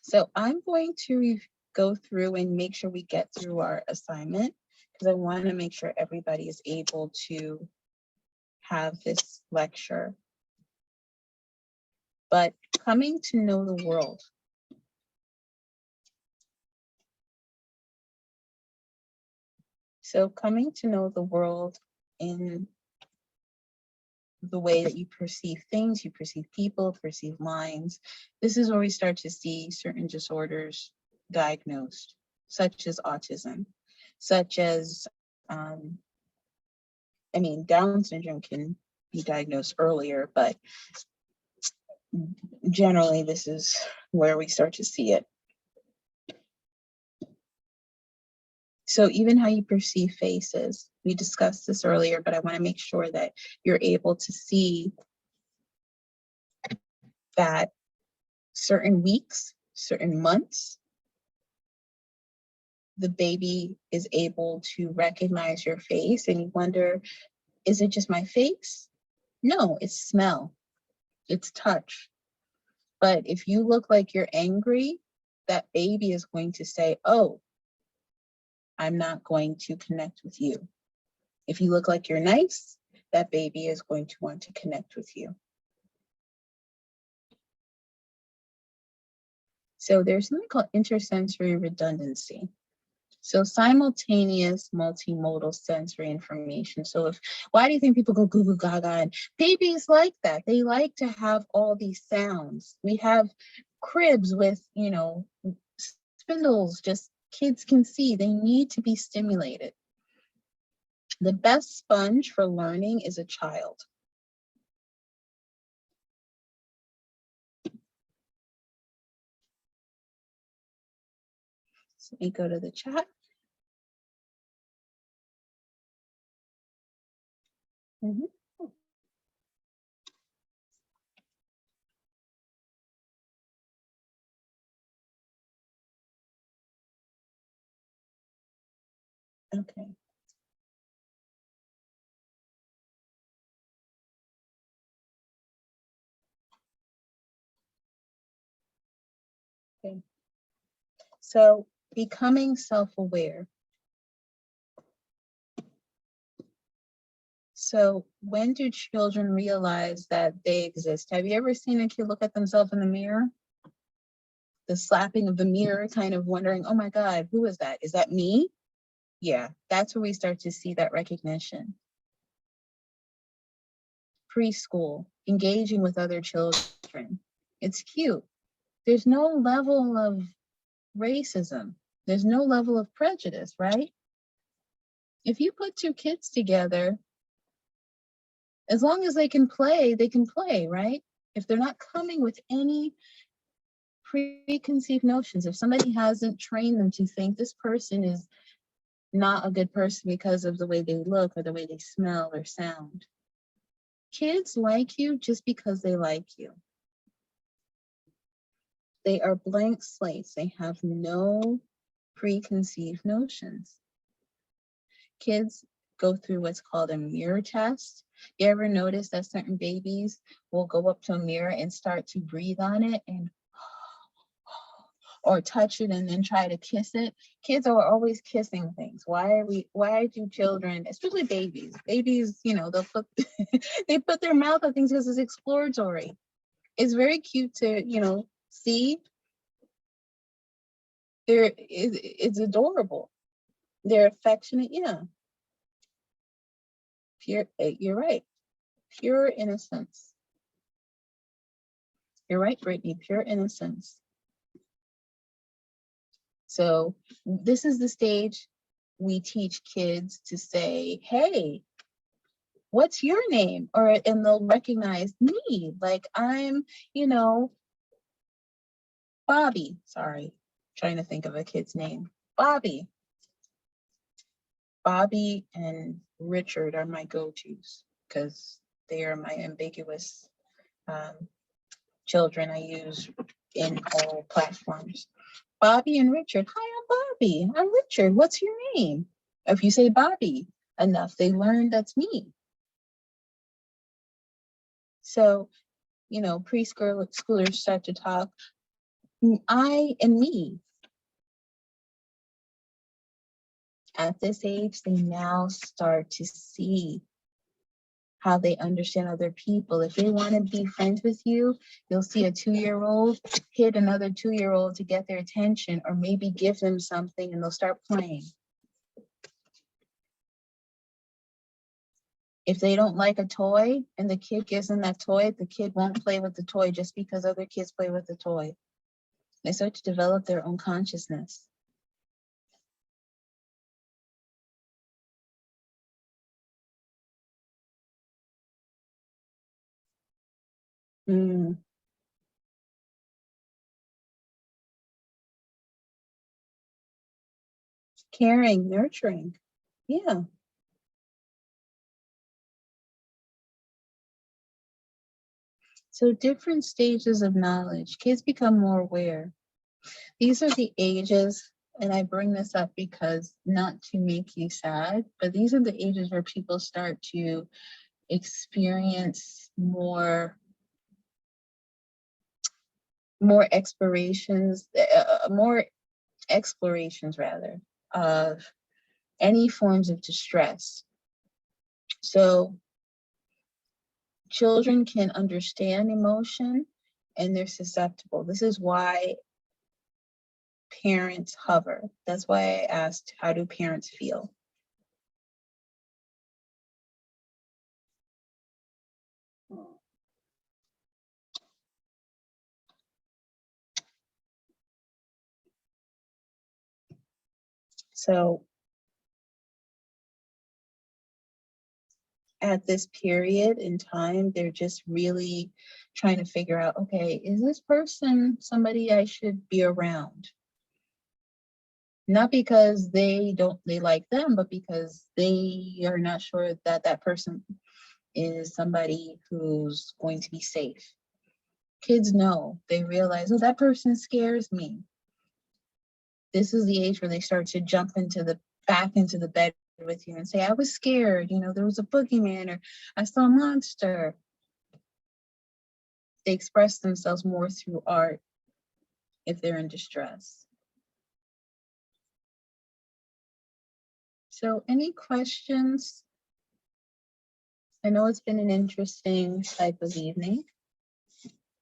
So I'm going to go through and make sure we get through our assignment, because I want to make sure everybody is able to have this lecture. But coming to know the world. So coming to know the world in the way that you perceive things, you perceive people, perceive lines. This is where we start to see certain disorders diagnosed, such as autism, such as, Down syndrome can be diagnosed earlier, but generally this is where we start to see it. So even how you perceive faces, we discussed this earlier, but I want to make sure that you're able to see that certain weeks, certain months, the baby is able to recognize your face, and you wonder, is it just my face? No, it's smell, it's touch. But if you look like you're angry, that baby is going to say, oh, I'm not going to connect with you. If you look like you're nice, that baby is going to want to connect with you. So there's something called intersensory redundancy. So simultaneous multimodal sensory information. So why do you think people go goo goo gaga? And babies like that. They like to have all these sounds. We have cribs with, spindles, just kids can see. They need to be stimulated. The best sponge for learning is a child. So let me go to the chat. Okay. Okay. So becoming self-aware. So when do children realize that they exist? Have you ever seen a kid look at themselves in the mirror? The slapping of the mirror, kind of wondering, oh my God, who is that? Is that me? Yeah, that's where we start to see that recognition. Preschool, engaging with other children. It's cute. There's no level of racism. There's no level of prejudice, right? If you put two kids together, as long as they can play, right? If they're not coming with any preconceived notions, if somebody hasn't trained them to think this person is not a good person because of the way they look or the way they smell or sound. Kids like you just because they like you. They are blank slates. They have no preconceived notions. Kids go through what's called a mirror test. You ever notice that certain babies will go up to a mirror and start to breathe on it and or touch it and then try to kiss it? Kids are always kissing things. Why do children, especially babies, they'll put they put their mouth on things because it's exploratory. It's very cute to, see. It's adorable. They're affectionate, yeah. Pure, you're right. Pure innocence. You're right, Brittany, pure innocence. So this is the stage we teach kids to say, hey, what's your name? And they'll recognize me, like I'm, Bobby. Sorry, trying to think of a kid's name. Bobby. Bobby and Richard are my go-tos because they are my ambiguous children I use in all platforms. Bobby and Richard. Hi, I'm Bobby. I'm Richard. What's your name? If you say Bobby enough, they learn that's me. So, preschoolers start to talk, I and me. At this age, they now start to see how they understand other people. If they want to be friends with you, you'll see a 2-year-old hit another 2-year-old to get their attention, or maybe give them something and they'll start playing. If they don't like a toy and the kid gives them that toy, the kid won't play with the toy just because other kids play with the toy. They start to develop their own consciousness. Caring, nurturing. Yeah. So different stages of knowledge. Kids become more aware. These are the ages, and I bring this up because not to make you sad, but these are the ages where people start to experience more explorations rather, of any forms of distress. So children can understand emotion and they're susceptible. This is why parents hover. That's why I asked, how do parents feel? So at this period in time, they're just really trying to figure out, okay, is this person somebody I should be around? Not because they like them, but because they are not sure that that person is somebody who's going to be safe. Kids know, they realize, oh, that person scares me. This is the age where they start to jump back into the bed with you and say, I was scared, there was a boogeyman, or I saw a monster. They express themselves more through art. if they're in distress. So any questions? I know it's been an interesting type of evening.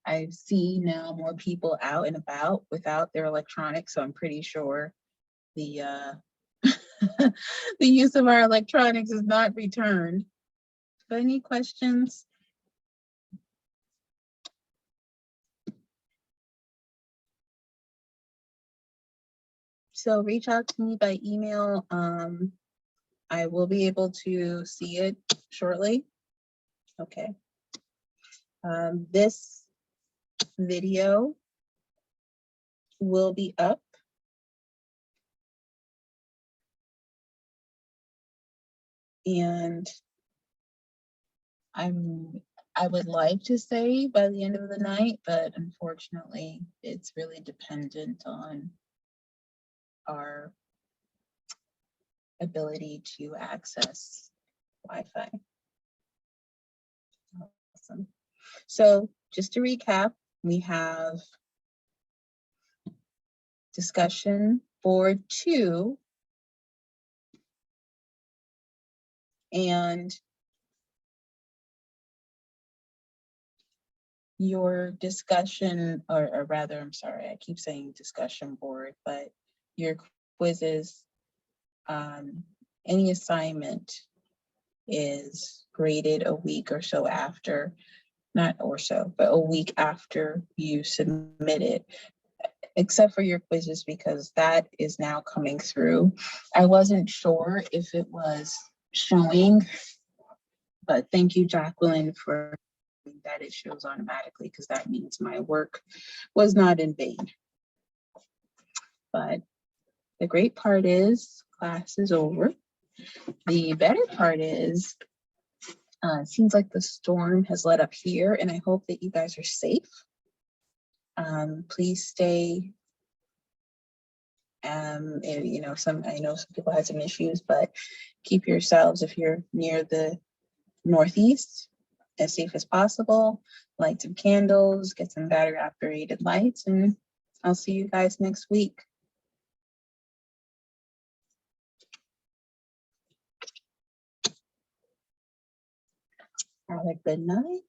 I see now more people out and about without their electronics, so I'm pretty sure the the use of our electronics is not returned. But any questions? So reach out to me by email. I will be able to see it shortly. Okay. This video will be up and I would like to say by the end of the night, but unfortunately it's really dependent on our ability to access Wi-Fi. Awesome. So just to recap, we have discussion board 2 and your discussion, or rather, I'm sorry, I keep saying discussion board, but your quizzes, any assignment is graded a week or so after, not or so, but a week after you submit it, except for your quizzes, because that is now coming through. I wasn't sure if it was showing, but thank you, Jacqueline, for that it shows automatically, because that means my work was not in vain. But the great part is class is over. The better part is it seems like the storm has let up here, and I hope that you guys are safe. Please stay. You know, I know some people had some issues, but keep yourselves, if you're near the Northeast, as safe as possible. Light some candles, get some battery operated lights, and I'll see you guys next week. Have a good night.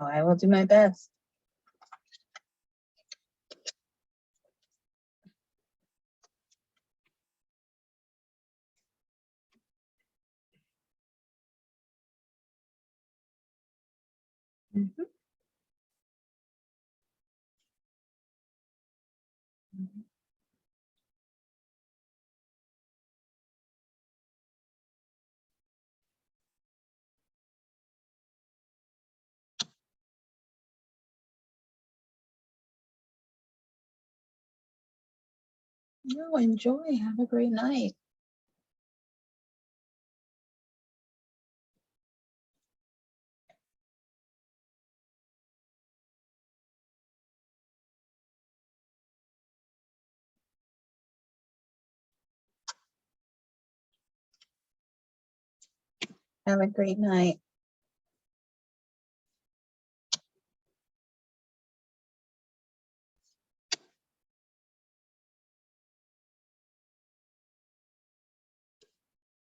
Oh, I will do my best. Mhm. Mhm. No, enjoy. Have a great night. Have a great night.